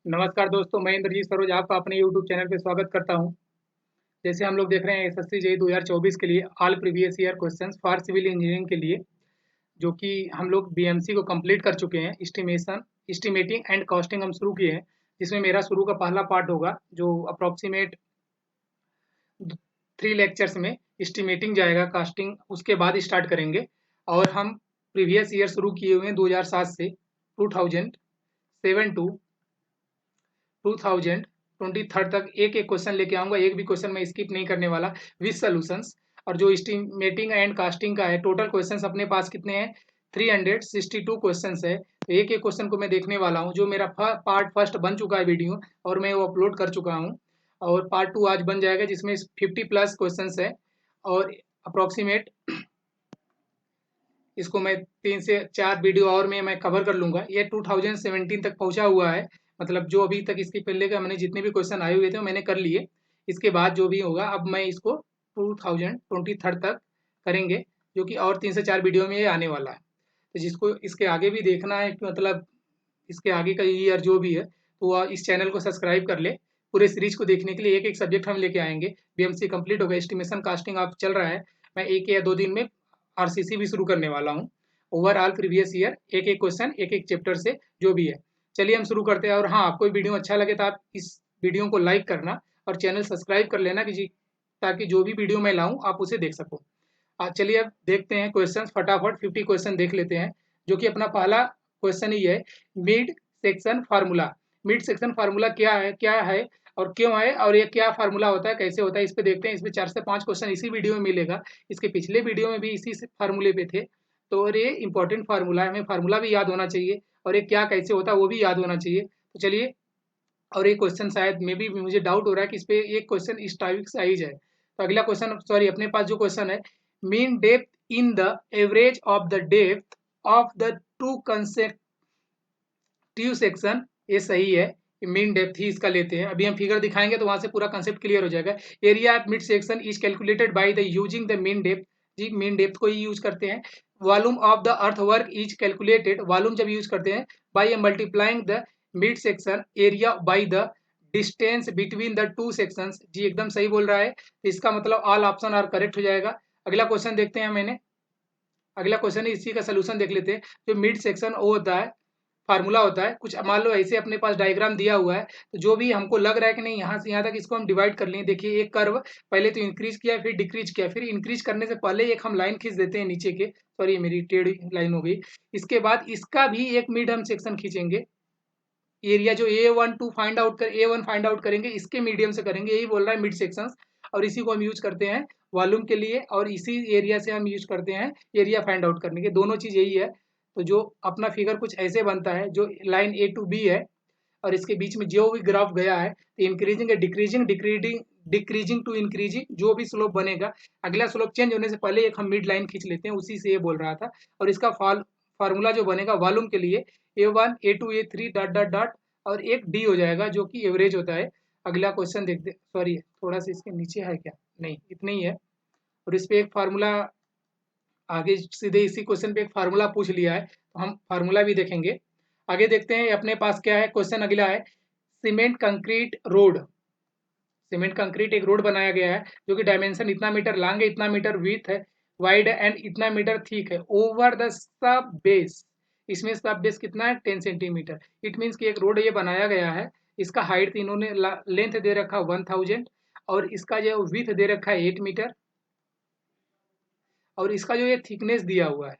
नमस्कार दोस्तों, मैं इंद्रजीत सरोज आपका अपने यूट्यूब चैनल पे स्वागत करता हूं। जैसे हम लोग देख रहे हैं एसएससी जेईई 2024 के लिए all previous year questions for civil engineering के लिए, जो कि हम लोग बीएमसी को कंप्लीट कर चुके हैं। एस्टिमेटिंग एंड कॉस्टिंग हम शुरू किए हैं, जिसमें मेरा शुरू का पहला पार्ट होगा जो अप्रॉक्सीमेट 3 लेक्चर्स में एस्टिमेटिंग जाएगा, कास्टिंग उसके बाद स्टार्ट करेंगे। और हम प्रीवियस ईयर शुरू किए हुए हैं 2007 से 2007 टू 2023 तक एक एक क्वेश्चन लेके आऊंगा। एक भी क्वेश्चन मैं स्किप नहीं करने वाला विद सॉल्यूशंस। और जो एस्टिमेटिंग एंड कास्टिंग का है, टोटल क्वेश्चंस अपने पास कितने हैं? 362 क्वेश्चंस है। तो एक एक क्वेश्चन को मैं देखने वाला हूं। जो मेरा पार्ट फर्स्ट बन चुका है वीडियो, और मैं वो अपलोड कर चुका हूं, और पार्ट 2 आज बन जाएगा, जिसमें 50+ क्वेश्चंस है। और अप्रोक्सीमेट इसको मैं 3 से 4 वीडियो और में मैं कवर कर लूंगा। ये 2017 तक पहुंचा हुआ है, मतलब जो अभी तक इसके पहले का मैंने जितने भी क्वेश्चन आए हुए थे मैंने कर लिए। इसके बाद जो भी होगा अब मैं इसको 2023 तक करेंगे, जो कि और 3 से 4 वीडियो में ये आने वाला है। तो जिसको इसके आगे भी देखना है कि मतलब इसके आगे का ईयर जो भी है, तो वह इस चैनल को सब्सक्राइब कर ले। पूरे सीरीज को देखने के लिए एक एक सब्जेक्ट हम लेके आएंगे। बीएमसी कंप्लीट हो गया, एस्टिमेशन कास्टिंग आप चल रहा है। मैं 1 या 2 दिन में आरसीसी भी शुरू करने वाला हूँ। ओवरऑल प्रीवियस ईयर एक एक क्वेश्चन एक एक चैप्टर से जो भी है। चलिए हम शुरू करते हैं। और हाँ, आपको वीडियो अच्छा लगे तो आप इस वीडियो को लाइक करना और चैनल सब्सक्राइब कर लेना कि जी, ताकि जो भी वीडियो मैं लाऊं आप उसे देख सको। चलिए अब देखते हैं क्वेश्चन फटाफट। 50 क्वेश्चन देख लेते हैं, जो कि अपना पहला क्वेश्चन ही है, mid section formula. Mid section formula क्या है और क्यों है, और ये क्या फार्मूला होता है, कैसे होता है, इस पे देखते हैं। इसमें 4 से 5 क्वेश्चन इसी वीडियो में मिलेगा। इसके पिछले वीडियो में भी इसी फार्मूले पे थे। तो और ये इंपॉर्टेंट फार्मूला है, हमें फार्मूला भी याद होना चाहिए, और ये क्या कैसे होता है वो भी याद होना चाहिए। तो चलिए, और एक क्वेश्चन शायद मे बी मुझे डाउट हो रहा है कि इस पे एक क्वेश्चन इस टाइप से आ ही जाए। तो अगला क्वेश्चन, सॉरी, अपने पास जो क्वेश्चन है, mean depth in the average of the depth of the two consecutive section, ये सही है। मीन डेप्थ ही इसका लेते हैं। अभी हम फिगर दिखाएंगे तो वहां से पूरा कंसेप्ट क्लियर हो जाएगा। Area of mid section is calculated by the using the mean depth. जी, मीन डेप्थ को ही यूज करते हैं। Volume of the earth work is calculated, volume जब यूज करते हैं, by multiplying the mid section area by the distance between the two sections. जी एकदम सही बोल रहा है। तो इसका मतलब ऑल ऑप्शन आर करेक्ट हो जाएगा। अगला क्वेश्चन देखते हैं। अगला क्वेश्चन इसी का सोल्यूशन देख लेते हैं। जो मिड सेक्शन वो होता है, फार्मूला होता है कुछ, मान लो ऐसे अपने पास डायग्राम दिया हुआ है, तो जो भी हमको लग रहा है कि नहीं यहाँ से यहाँ तक इसको हम डिवाइड कर लें। देखिए एक कर्व पहले तो इंक्रीज किया, फिर डिक्रीज किया, फिर इंक्रीज करने से पहले एक हम लाइन खींच देते हैं नीचे के, सॉरी मेरी टेढ़ी लाइन हो गई। इसके बाद इसका भी एक मिड हम सेक्शन खींचेंगे। एरिया जो A1 फाइंड आउट करेंगे, इसके मीडियम से करेंगे, यही बोल रहा है मिड सेक्शंस। और इसी को हम यूज करते हैं वॉल्यूम के लिए, और इसी एरिया से हम यूज करते हैं एरिया फाइंड आउट करने के। दोनों चीज यही है। तो जो अपना फिगर कुछ ऐसे बनता है, जो लाइन A to B है, और इसके बीच में जो भी ग्राफ गया है, तो increasing decreasing decreasing decreasing to increasing जो भी स्लोप बनेगा, अगला स्लोप चेंज होने से पहले एक हम मिड लाइन खींच लेते हैं, उसी से ये बोल रहा था। और इसका फार्मूला जो बनेगा वॉल्यूम के लिए, A1 A2 A3 dot dot dot, और एक डी हो जाएगा जो कि एवरेज होता है। अगला क्वेश्चन देखते, सॉरी थोड़ा सा इसके नीचे है क्या, नहीं इतना ही है। और इस पे एक फार्मूला, आगे सीधे इसी क्वेश्चन पे एक फार्मूला पूछ लिया है, तो हम फार्मूला भी देखेंगे। आगे देखते हैं अपने पास क्या है। क्वेश्चन अगला है, cement concrete road. Cement concrete एक रोड बनाया गया है, जो कि डायमेंशन इतना मीटर लॉन्ग है, इतना मीटर विड्थ है, वाइड है, एंड इतना मीटर थिक है, ओवर द सब बेस। इसमें सब बेस कितना है? 10 सेंटीमीटर। इट मीन्स कि एक रोड ये बनाया गया है। इसका हाइट इन्होंने लेंथ दे रखा 1000, और इसका जो विथ दे रखा है 8 मीटर, और इसका जो ये थिकनेस दिया हुआ है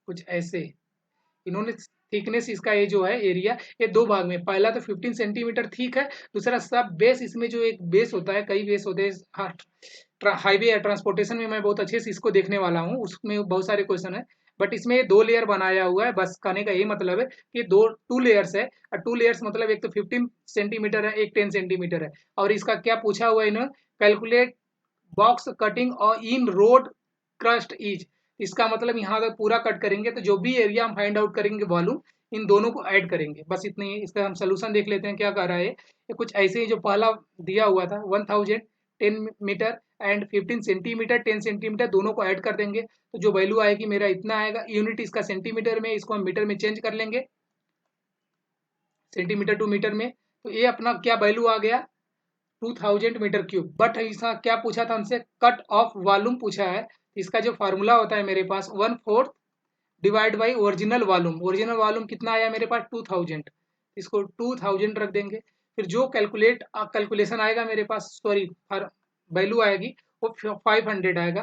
कुछ ऐसे, इन्होंने थिकनेस इसका ये जो है एरिया, ये 2 भाग में, पहला तो 15 सेंटीमीटर थिक है, दूसरा सब बेस। इसमें जो एक बेस होता है, कई बेस होते हैं, हाँ, हाईवे या ट्रांसपोर्टेशन में मैं बहुत अच्छे से इसको देखने वाला हूँ, उसमें बहुत सारे क्वेश्चन है। बट इसमें 2 लेयर बनाया हुआ है, बस कहने का यही मतलब है कि टू लेयर्स है। और 2 लेयर्स मतलब एक तो 15 सेंटीमीटर है, एक 10 सेंटीमीटर है। और इसका क्या पूछा हुआ है इन्होंने? कैलकुलेट बॉक्स कटिंग और इन रोड क्रस्ट इज। इसका मतलब यहाँ तक पूरा कट करेंगे, तो जो भी एरिया हम फाइंड आउट करेंगे वॉल्यूम, इन दोनों को ऐड करेंगे, बस इतना ही। इसका हम सोल्यूशन देख लेते हैं क्या कर रहा है। ये कुछ ऐसे ही जो पहला दिया हुआ था 1000, 10 मीटर एंड 15 सेंटीमीटर, 10 सेंटीमीटर, दोनों को ऐड कर देंगे, तो जो वैल्यू आएगी मेरा इतना आएगा। यूनिट इसका सेंटीमीटर में, इसको हम मीटर में चेंज कर लेंगे। सेंटीमीटर टू मीटर में। तो ये अपना क्या वैल्यू आ गया 2000 मीटर क्यूब। बट इसका क्या पूछा था हमसे, कट ऑफ वॉल्यूम पूछा है। इसका जो फार्मूला होता है मेरे पास 1/4 divide by original volume. Original volume कितना आया मेरे पास 2000, इसको 2000 रख देंगे। फिर जो कैलकुलेशन आएगा मेरे पास, सॉरी वैल्यू आएगी वो 500 आएगा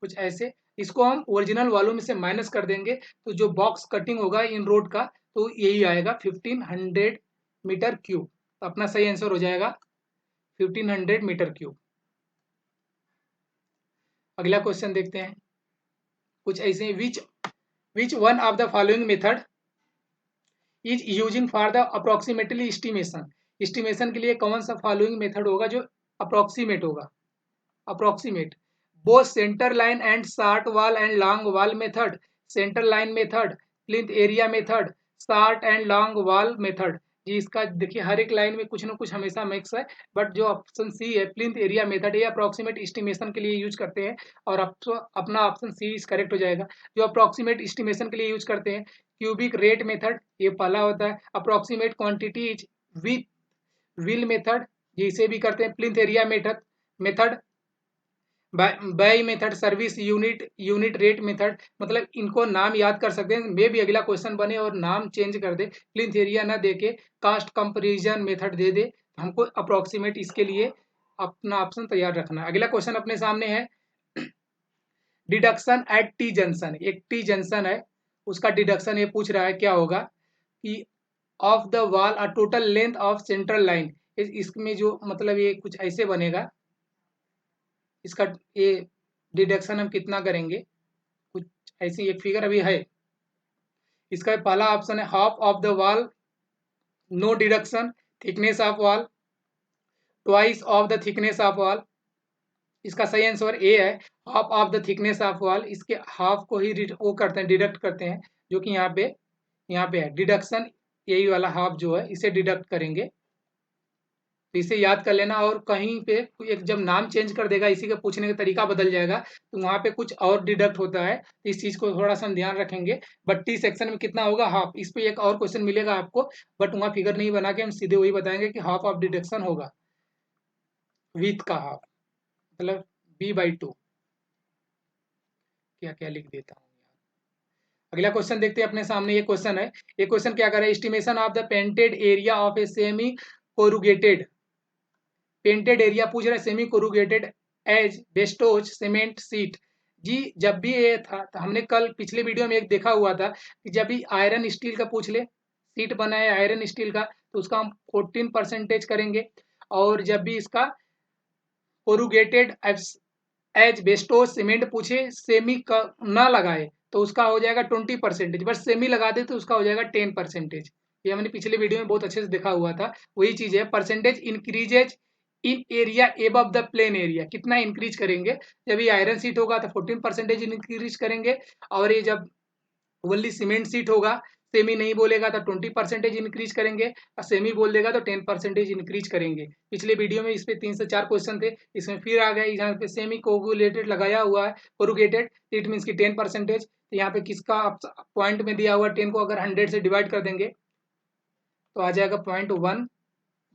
कुछ ऐसे। इसको हम ओरिजिनल वॉल्यूम से माइनस कर देंगे तो जो बॉक्स कटिंग होगा इन रोड का तो यही आएगा 1500 मीटर क्यूब। तो अपना सही आंसर हो जाएगा 1500 मीटर क्यूब। अगला क्वेश्चन देखते हैं कुछ ऐसे, which one of the following method is using for the approximately estimation. Estimation के लिए कौन सा फॉलोइंग मेथड होगा जो अप्रोक्सीमेट होगा, approximate. Both centre line and short wall and long wall method, centre line method, plinth area method, short and long wall method. जी इसका देखिए हर एक लाइन में कुछ ना कुछ हमेशा मिक्स है, बट जो ऑप्शन सी है प्लिंथ एरिया मेथड ये अप्रोक्सीमेट एस्टिमेशन के लिए यूज करते हैं और अपना ऑप्शन सी इज करेक्ट हो जाएगा। जो अप्रोक्सीमेट एस्टिमेशन के लिए यूज करते हैं क्यूबिक रेट मेथड, ये पहला होता है। Approximate quantity is with will method, जिसे भी करते हैं plinth area method by method, service unit rate method. मतलब इनको नाम याद कर सकते हैं, मे भी अगला क्वेश्चन बने और नाम चेंज कर दे, प्लिंथ एरिया ना दे के कास्ट कंपेरिजन मेथड दे दे, हमको अप्रोक्सीमेट इसके लिए अपना ऑप्शन तैयार रखना है। अगला क्वेश्चन अपने सामने है डिडक्शन एट टी जंक्शन। एक टी जंक्शन है उसका डिडक्शन ये पूछ रहा है क्या होगा कि of the wall a total length of central line. इसमें जो मतलब ये कुछ ऐसे बनेगा, इसका ये डिडक्शन हम कितना करेंगे, कुछ ऐसी एक फिगर अभी है। इसका पहला ऑप्शन है half of the wall, no deduction, thickness of wall, twice of the thickness of wall. इसका सही आंसर ए है, half of the thickness of wall. इसके हाफ को ही वो करते हैं, डिडक्ट करते हैं, जो कि यहाँ पे है डिडक्शन, यही वाला हाफ जो है इसे डिडक्ट करेंगे। तो इसे याद कर लेना। और कहीं पे एक जब नाम चेंज कर देगा, इसी का पूछने का तरीका बदल जाएगा तो वहां पे कुछ और डिडक्ट होता है, तो इस चीज को थोड़ा सा ध्यान रखेंगे। बट टी सेक्शन में कितना होगा हाफ, इस पे एक और क्वेश्चन मिलेगा आपको, बट वहां फिगर नहीं बना के हम सीधे वही बताएंगे कि हाफ ऑफ डिडक्शन होगा विथ का हाफ, मतलब b/2। क्या क्या लिख देता हूँ। अगला क्वेश्चन देखते हैं अपने सामने, ये क्वेश्चन है। ये क्वेश्चन क्या कर रहा है, estimation of the painted area of a semi corrugated, painted area पूछ रहा है semi corrugated asbestos cement sheet. जी जब भी ये था तो हमने कल पिछले वीडियो में एक देखा हुआ था कि जब भी आयरन स्टील का पूछ ले, सीट बना है आयरन स्टील का, तो उसका हम 14% करेंगे। और जब भी इसका कोरुगेटेड एज बेस्टोज सीमेंट पूछे, सेमी का ना लगाए तो उसका हो जाएगा 20%, बस सेमी लगा दे तो उसका हो जाएगा 10%। ये हमने पिछले वीडियो में बहुत अच्छे से देखा हुआ था। वही चीज है, percentage increases in area above the plain area. कितना इंक्रीज करेंगे, जब ये आयरन सीट होगा तो 14% इंक्रीज करेंगे, और ये जब ओनली सीमेंट सीट होगा, सेमी नहीं बोलेगा तो 20% इंक्रीज करेंगे, और सेमी बोल देगा तो 10% इंक्रीज करेंगे। पिछले वीडियो में इस पे 3 से 4 क्वेश्चन थे, इसमें फिर आ गए यहाँ पे सेमी कोगुलेटेड लगाया हुआ है, कोरुगेटेड, इट मीन्स की 10%। तो यहाँ पे किसका पॉइंट में दिया हुआ 10 को अगर 100 से डिवाइड कर देंगे तो आ जाएगा 0.1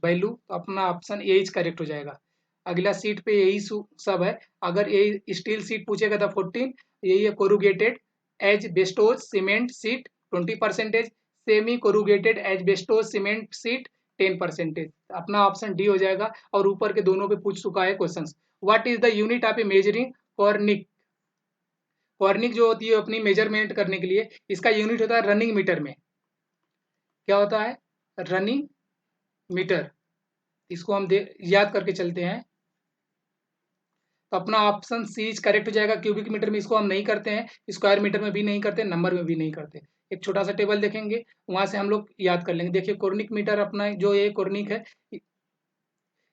वैल्यू। तो अपना ऑप्शन ए करेक्ट हो जाएगा। अगला सीट पे यही सब है। अगर ये स्टील सीट पूछेगा तो 14, यही है corrugated asbestos cement sheet 20%, semi corrugated asbestos cement sheet 10%। अपना ऑप्शन डी हो जाएगा। और ऊपर के दोनों पे पूछ चुका है question. What is the unit of a measuring cornice. Cornice जो होती है अपनी मेजरमेंट करने के लिए, इसका यूनिट होता है रनिंग मीटर में। क्या होता है, रनिंग मीटर। इसको हम याद करके चलते हैं। तो अपना ऑप्शन सी करेक्ट हो जाएगा। क्यूबिक मीटर में इसको हम नहीं करते हैं, स्क्वायर मीटर में भी नहीं करते, नंबर में भी नहीं करते। एक छोटा सा टेबल देखेंगे, वहां से हम लोग याद कर लेंगे। देखिए कॉर्निक मीटर अपना जो ये कॉर्निक है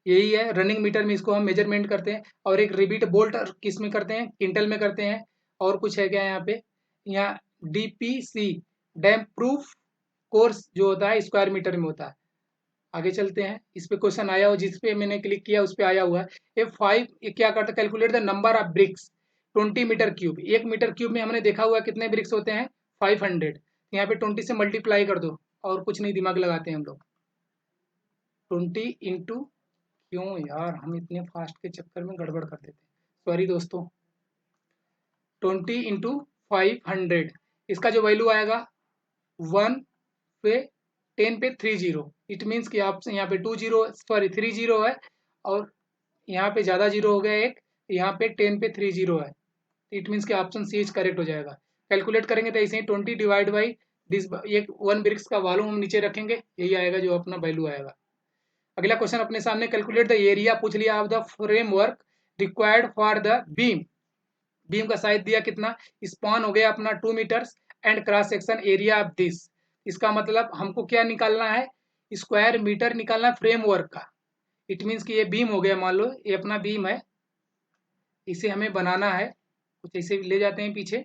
यही है, रनिंग मीटर में इसको हम मेजरमेंट करते हैं। और एक रिबीट बोल्ट किस में करते हैं, क्विंटल में करते हैं। और कुछ है क्या यहाँ पे, यहाँ डीपीसी डैम प्रूफ कोर्स जो होता है स्क्वायर मीटर में होता है। आगे चलते हैं, इस पे क्वेश्चन आया हो, जिस पे मैंने क्लिक किया उस पे आया हुआ है। F5 ये क्या करता है, calculate the number of bricks 20 metre cube. 1 metre cube में हमने देखा हुआ कितने ब्रिक्स होते हैं 500। यहाँ पे 20 से मल्टीप्लाई कर दो, और कुछ नहीं, दिमाग लगाते हैं हम लोग। 20 इंटू, क्यों यार हम इतने फास्ट के चक्कर में गड़बड़ कर देते हैं, सॉरी दोस्तों। 20 इंटू 500, इसका जो वैल्यू आएगा 1 पे 10 पे 30, इट मीन्स कि आप यहाँ पे 30 है, और यहाँ पे ज़्यादा जीरो हो गया एक, यहाँ पे 10 पे 30 है, इट मीन्स कि ऑप्शन सी इज करेक्ट हो जाएगा। कैलकुलेट करेंगे तो ऐसे ही 20 डिवाइड बाई दिस, एक 1 ब्रिक्स का वॉल्यूम हम नीचे रखेंगे, यही आएगा जो अपना वैल्यू आएगा। अगला क्वेश्चन अपने सामने, कैलकुलेट द एरिया पूछ लिया of the framework required for the beam. Beam का साइज दिया कितना, स्पान हो गया अपना 2 metres and cross section area of this. इसका मतलब हमको क्या निकालना है, स्क्वायर मीटर निकालना है फ्रेमवर्क का। इट मीन्स कि ये बीम हो गया, मान लो ये अपना बीम है, इसे हमें बनाना है, कुछ ऐसे ले जाते हैं पीछे।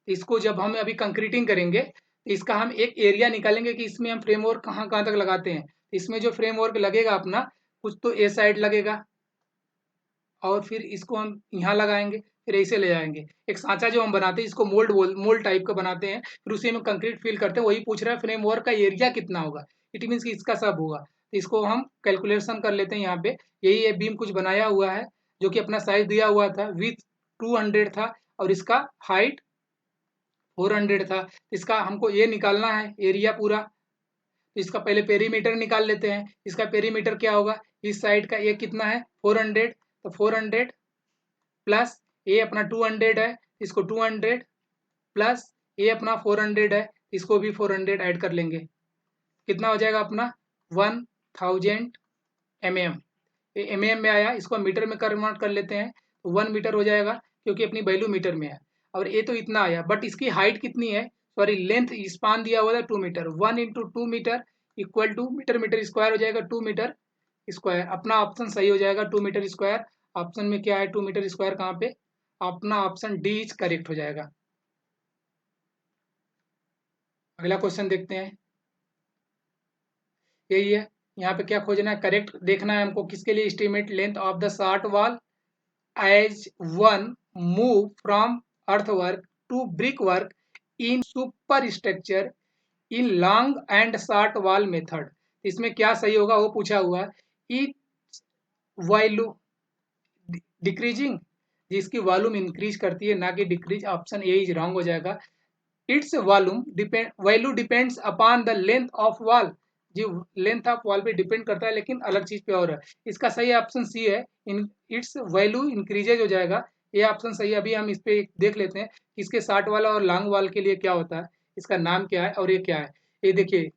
इसको जब हम अभी कंक्रीटिंग करेंगे तो इसका हम एक एरिया निकालेंगे कि इसमें हम फ्रेमवर्क कहाँ कहाँ तक लगाते हैं। इसमें जो फ्रेमवर्क लगेगा अपना, कुछ तो ए साइड लगेगा, और फिर इसको हम यहाँ लगाएंगे, फिर ऐसे ले जाएंगे। एक सांचा जो हम बनाते हैं इसको मोल्ड टाइप का बनाते हैं, फिर उसी में कंक्रीट फिल करते हैं। वही पूछ रहा है फ्रेमवर्क का एरिया कितना होगा, इट मीन्स कि इसका सब होगा। तो इसको हम कैलकुलेशन कर लेते हैं यहाँ पे। यही ये बीम कुछ बनाया हुआ है, जो कि अपना साइज दिया हुआ था, विथ 200 था और इसका हाइट 400 था। इसका हमको ये निकालना है एरिया पूरा। तो इसका पहले पेरीमीटर निकाल लेते हैं। इसका पेरीमीटर क्या होगा, इस साइड का ये कितना है 400, तो 400 प्लस ये अपना 200 है, इसको 200 प्लस ये अपना 400 है, इसको भी 400 ऐड कर लेंगे। कितना हो जाएगा अपना 1000 mm। ये mm में आया, इसको मीटर में कन्वर्ट कर लेते हैं तो 1 मीटर हो जाएगा, क्योंकि अपनी वैल्यू मीटर में है। और ये तो इतना आया, बट इसकी हाइट कितनी है, सॉरी लेंथ, स्पान दिया हुआ था 2 metre, 1 into 2 metre equal to metre, metre square हो जाएगा 2 मीटर स्क्वायर। अपना ऑप्शन सही हो जाएगा 2 मीटर स्क्वायर। ऑप्शन में क्या है 2 मीटर स्क्वायर, कहाँ पे, अपना ऑप्शन डी इज करेक्ट हो जाएगा। अगला क्वेश्चन देखते हैं, यही है। यहाँ पे क्या खोजना है, करेक्ट देखना है हमको, किसके लिए, estimate length of the short wall as one move from earthwork to brickwork in superstructure in long and short wall method। इसमें क्या सही होगा वो पूछा हुआ है। इट वॉल्यू डिक्रीजिंग, जिसकी वॉल्यूम इंक्रीज करती है ना कि decrease, option A is wrong हो जाएगा। It's value depends upon the length of wall, जी लेंथ ऑफ वॉल पे डिपेंड करता है, लेकिन अलग चीज पे और है। इसका सही ऑप्शन सी है, इट्स वैल्यू इंक्रीजेज हो जाएगा, ये ऑप्शन सही है। अभी हम इस पे देख लेते हैं इसके शार्ट वाला और लॉन्ग वॉल के लिए क्या होता है, इसका नाम क्या है और ये क्या है। ये देखिए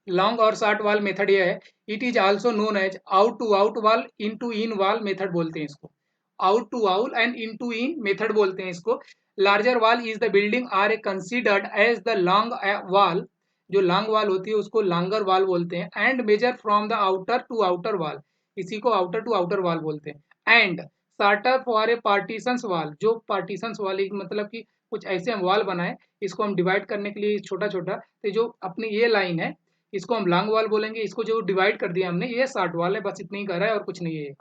लॉन्ग और शॉर्ट वॉल मेथड ये है, it is also known as out to out wall, in to in wall method बोलते हैं इसको। Out to out and in to in method बोलते हैं इसको। Larger wall is the building are a considered as the long wall, जो long wall होती है उसको लॉन्गर वॉल बोलते हैं। And measure from the outer to outer wall, इसी को आउटर टू आउटर वॉल बोलते हैं। And shorter for a partitions wall, जो पार्टीशंस वाली मतलब कि कुछ ऐसे हम वॉल बनाए, इसको हम डिवाइड करने के लिए छोटा छोटा, तो जो अपनी ये लाइन है इसको हम लॉन्ग वॉल बोलेंगे, इसको जो डिवाइड कर दिया हमने ये शॉर्ट वॉल है, बस इतना ही कर रहा है और कुछ नहीं है।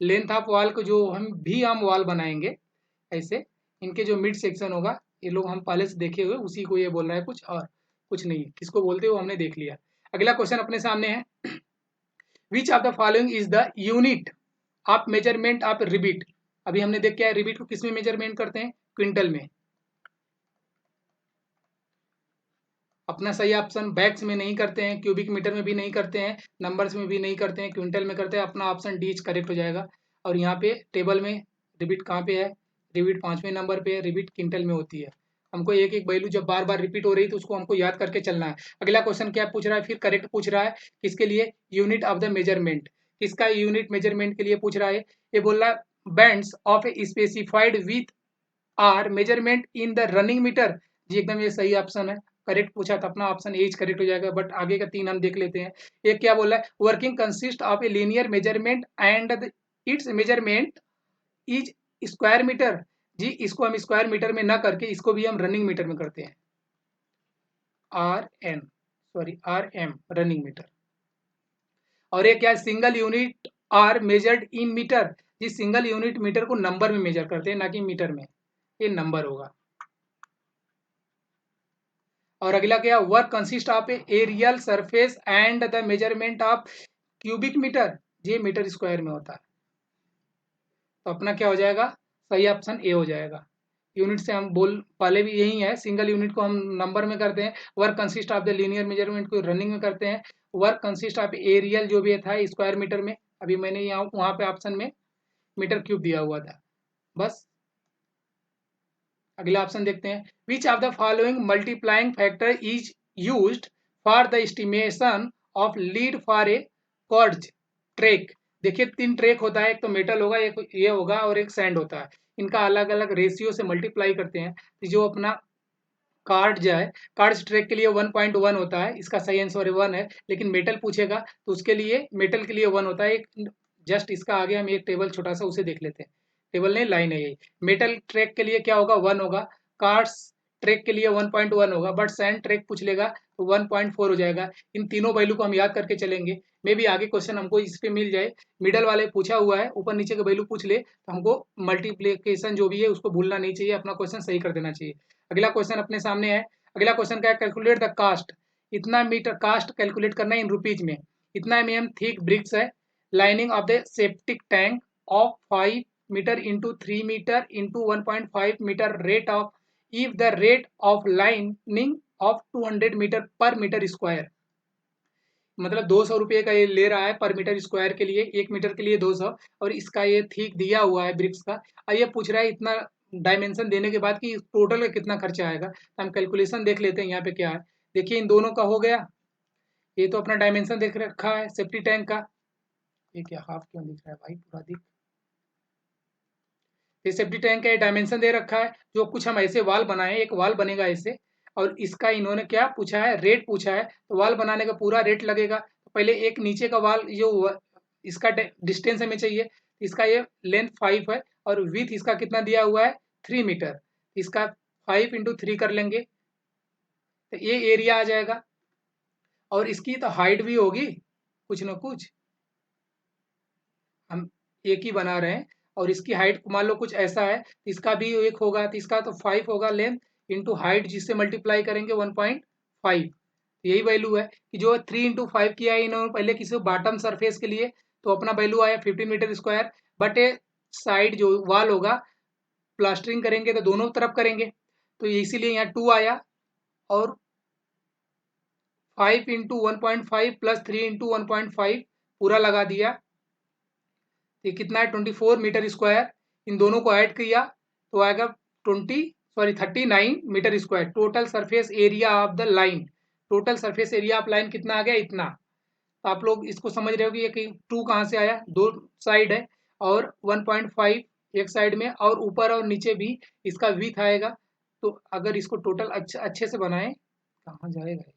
लेंथ ऑफ वॉल को जो हम वॉल बनाएंगे ऐसे, इनके जो मिड सेक्शन होगा, ये लोग हम पहले से देखे हुए, उसी को ये बोल रहा है, कुछ और कुछ नहीं, किसको बोलते हो हमने देख लिया। अगला क्वेश्चन अपने सामने है, which of the following is the unit of measurement of rivet. अभी हमने देख क्या है, रिबिट को किस में मेजरमेंट करते हैं, क्विंटल में। अपना सही ऑप्शन बैग्स में नहीं करते हैं, क्यूबिक मीटर में भी नहीं करते हैं, नंबर्स में भी नहीं करते हैं, क्विंटल में करते हैं। अपना ऑप्शन डी करेक्ट हो जाएगा। और यहाँ पे टेबल में रिबीट कहाँ पे है, रिबीट 5वें नंबर पे है, रिबीट क्विंटल में होती है। हमको एक एक वैल्यू जब बार बार रिपीट हो रही तो उसको हमको याद करके चलना है। अगला क्वेश्चन क्या पूछ रहा है, फिर करेक्ट पूछ रहा है किसके लिए, यूनिट ऑफ द मेजरमेंट, किसका यूनिट मेजरमेंट के लिए पूछ रहा है। ये बोल रहा है bands of a specified width are measurement in the running metre. जी एकदम ये सही ऑप्शन है, करेक्ट पूछा था, अपना ऑप्शन एज करेक्ट हो जाएगा। बट आगे का 3 हम देख लेते हैं। एक क्या बोला है, working consist of a linear measurement and its measurement is square metre. जी इसको हम स्क्वायर मीटर में ना करके इसको भी हम रनिंग मीटर में करते हैं, आर एम रनिंग मीटर। और ये क्या है, single unit are measured in metre. जी सिंगल यूनिट मीटर को नंबर में मेजर करते हैं, ना कि मीटर में, ये नंबर होगा। और अगला क्या, work consist of a aerial surface and the measurement of cubic metre, ये मीटर स्क्वायर में होता है। तो अपना क्या हो जाएगा, सही ऑप्शन ए हो जाएगा। यूनिट से हम बोल पहले भी यही है, सिंगल यूनिट को हम नंबर में करते हैं, work consist of the linear measurement को रनिंग में करते हैं, वर्क कंसिस्ट ऑफ एरियल जो भी था स्क्वायर मीटर में, अभी मैंने यहाँ वहाँ पे ऑप्शन में मीटर क्यूब दिया हुआ था बस। अगला ऑप्शन देखते हैं, which of the following multiplying factor is used for the estimation of lead for a cart track. देखिए 3 ट्रैक होता है, एक तो मेटल होगा, एक ये होगा और एक सैंड होता है, इनका अलग अलग रेशियो से मल्टीप्लाई करते हैं। तो जो अपना कार्ड जो है, कार्ड ट्रैक के लिए 1.1 होता है, इसका सही आंसर 1 है। लेकिन मेटल पूछेगा तो उसके लिए मेटल के लिए 1 होता है। एक जस्ट इसका आगे हम एक टेबल छोटा सा उसे देख लेते हैं, टेबल नहीं लाइन है यही। मेटल ट्रैक के लिए क्या होगा, 1 होगा, कार्ड्स ट्रैक के लिए 1.1 होगा, बट सैंड ट्रैक पूछ लेगा तो 1.4 हो जाएगा। इन तीनों वैल्यू को हम याद करके चलेंगे, मे भी आगे क्वेश्चन हमको इस पे मिल जाए। मिडल वाले पूछा हुआ है, ऊपर नीचे के वैल्यू पूछ ले तो हमको मल्टीप्लीकेशन जो भी है उसको भूलना नहीं चाहिए, अपना क्वेश्चन सही कर देना चाहिए। अगला क्वेश्चन अपने सामने है, अगला क्वेश्चन क्या है, कैलकुलेट द कास्ट। इतना मीटर कास्ट कैलकुलेट करना है इन रुपीज में। इतना mm थिक ब्रिक्स है, lining of the septic tank of 5 metre into 3 metre into 1.5 metre rate of, if the rate of lining of 200 metre per metre square. मतलब 200 रुपये का ये ले रहा है पर मीटर स्क्वायर के लिए, 1 मीटर के लिए 200, और इसका ये ठीक दिया हुआ है ब्रिक्स का। और ये पूछ रहा है इतना डायमेंशन देने के बाद कि टोटल का कितना खर्चा आएगा। तो हम कैलकुलेशन देख लेते हैं यहाँ पे क्या है। देखिए इन दोनों का हो गया, ये तो अपना डायमेंशन देख रखा है सेफ्टी टैंक का। ये क्या हाफ क्यों दिख रहा है भाई, पूरा दिख। ये सेफ्टी टैंक का डायमेंशन दे रखा है, जो कुछ हम ऐसे वाल बनाए, एक वाल बनेगा ऐसे, और इसका इन्होंने क्या पूछा है, रेट पूछा है। तो वाल बनाने का पूरा रेट लगेगा, तो पहले एक नीचे का वाल जो इसका डिस्टेंस हमें चाहिए, इसका ये लेंथ 5 है और विथ इसका कितना दिया हुआ है 3 मीटर, इसका 5 इंटू 3 कर लेंगे तो ये एरिया आ जाएगा। और इसकी तो हाइट भी होगी कुछ ना कुछ, हम एक ही बना रहे हैं, और इसकी हाइट मान लो कुछ ऐसा है, इसका भी एक होगा, तो इसका तो 5 होगा लेंथ इंटू हाइट, जिससे मल्टीप्लाई करेंगे 1.5। यही वैल्यू है कि जो 3 इंटू 5 किया है इन्होंने पहले किसी बॉटम सरफेस के लिए, तो अपना वैल्यू आया 15 metre square. But a side जो वाल होगा प्लास्टरिंग करेंगे तो दोनों तरफ करेंगे, तो इसीलिए यहाँ 2 आया, और 5 इंटू 1.5 प्लस 3 इंटू 1.5 पूरा लगा दिया। ये कितना है 24 मीटर स्क्वायर, इन दोनों को ऐड किया तो आएगा 39 metre square. Total surface area of the line, total surface area of line कितना आ गया, इतना। तो आप लोग इसको समझ रहे हो कि ये 2 कहाँ से आया, दो साइड है, और 1.5 एक साइड में, और ऊपर और नीचे भी इसका विड्थ आएगा। तो अगर इसको टोटल अच्छे से बनाए, कहाँ जाएगा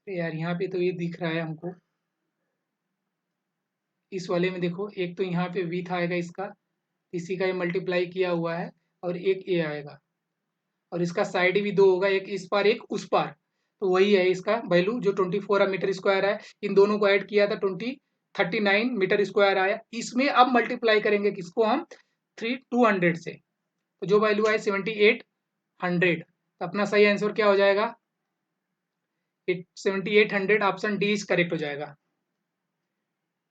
यार, यहाँ पे तो ये दिख रहा है हमको, इस वाले में देखो, एक तो यहाँ पे विड्थ आएगा इसका, इसी का ये मल्टीप्लाई किया हुआ है, और एक ये आएगा, और इसका साइड भी 2 होगा, एक इस पार एक उस पार। तो वही है इसका वैल्यू जो 24 मीटर स्क्वायर है। इन दोनों को ऐड किया था 39 मीटर स्क्वायर आया। इसमें अब मल्टीप्लाई करेंगे किसको हम, 200 से, तो जो वैल्यू आए 7800। तो अपना सही आंसर क्या हो जाएगा, 7800, ऑप्शन डी इज करेक्ट हो जाएगा।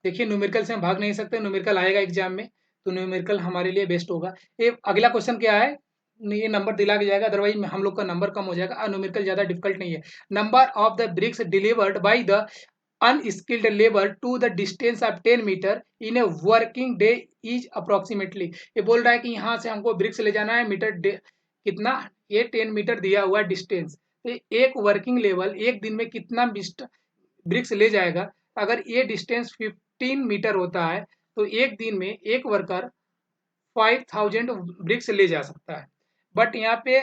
देखिए न्यूमेरिकल से हम भाग नहीं सकते, न्यूमेरिकल आएगा एग्जाम में, तो न्यूमेरिकल हमारे लिए बेस्ट होगा। ये अगला क्वेश्चन क्या है, ये नंबर दिला के जाएगा, अदरवाइज हम लोग का नंबर कम हो जाएगा। न्यूमेरिकल ज्यादा डिफिकल्ट नहीं है। Number of the bricks delivered by the unskilled labour to the distance of 10 metre in a working day is approximately. ये बोल रहा है कि यहाँ से हमको ब्रिक्स ले जाना है मीटर कितना, ये 10 मीटर दिया हुआ डिस्टेंस, तो एक वर्किंग लेवल एक दिन में कितना ब्रिक्स ले जाएगा। अगर ये डिस्टेंस 15 मीटर होता है तो एक दिन में एक वर्कर 5000 ब्रिक्स ले जा सकता है। बट यहाँ पे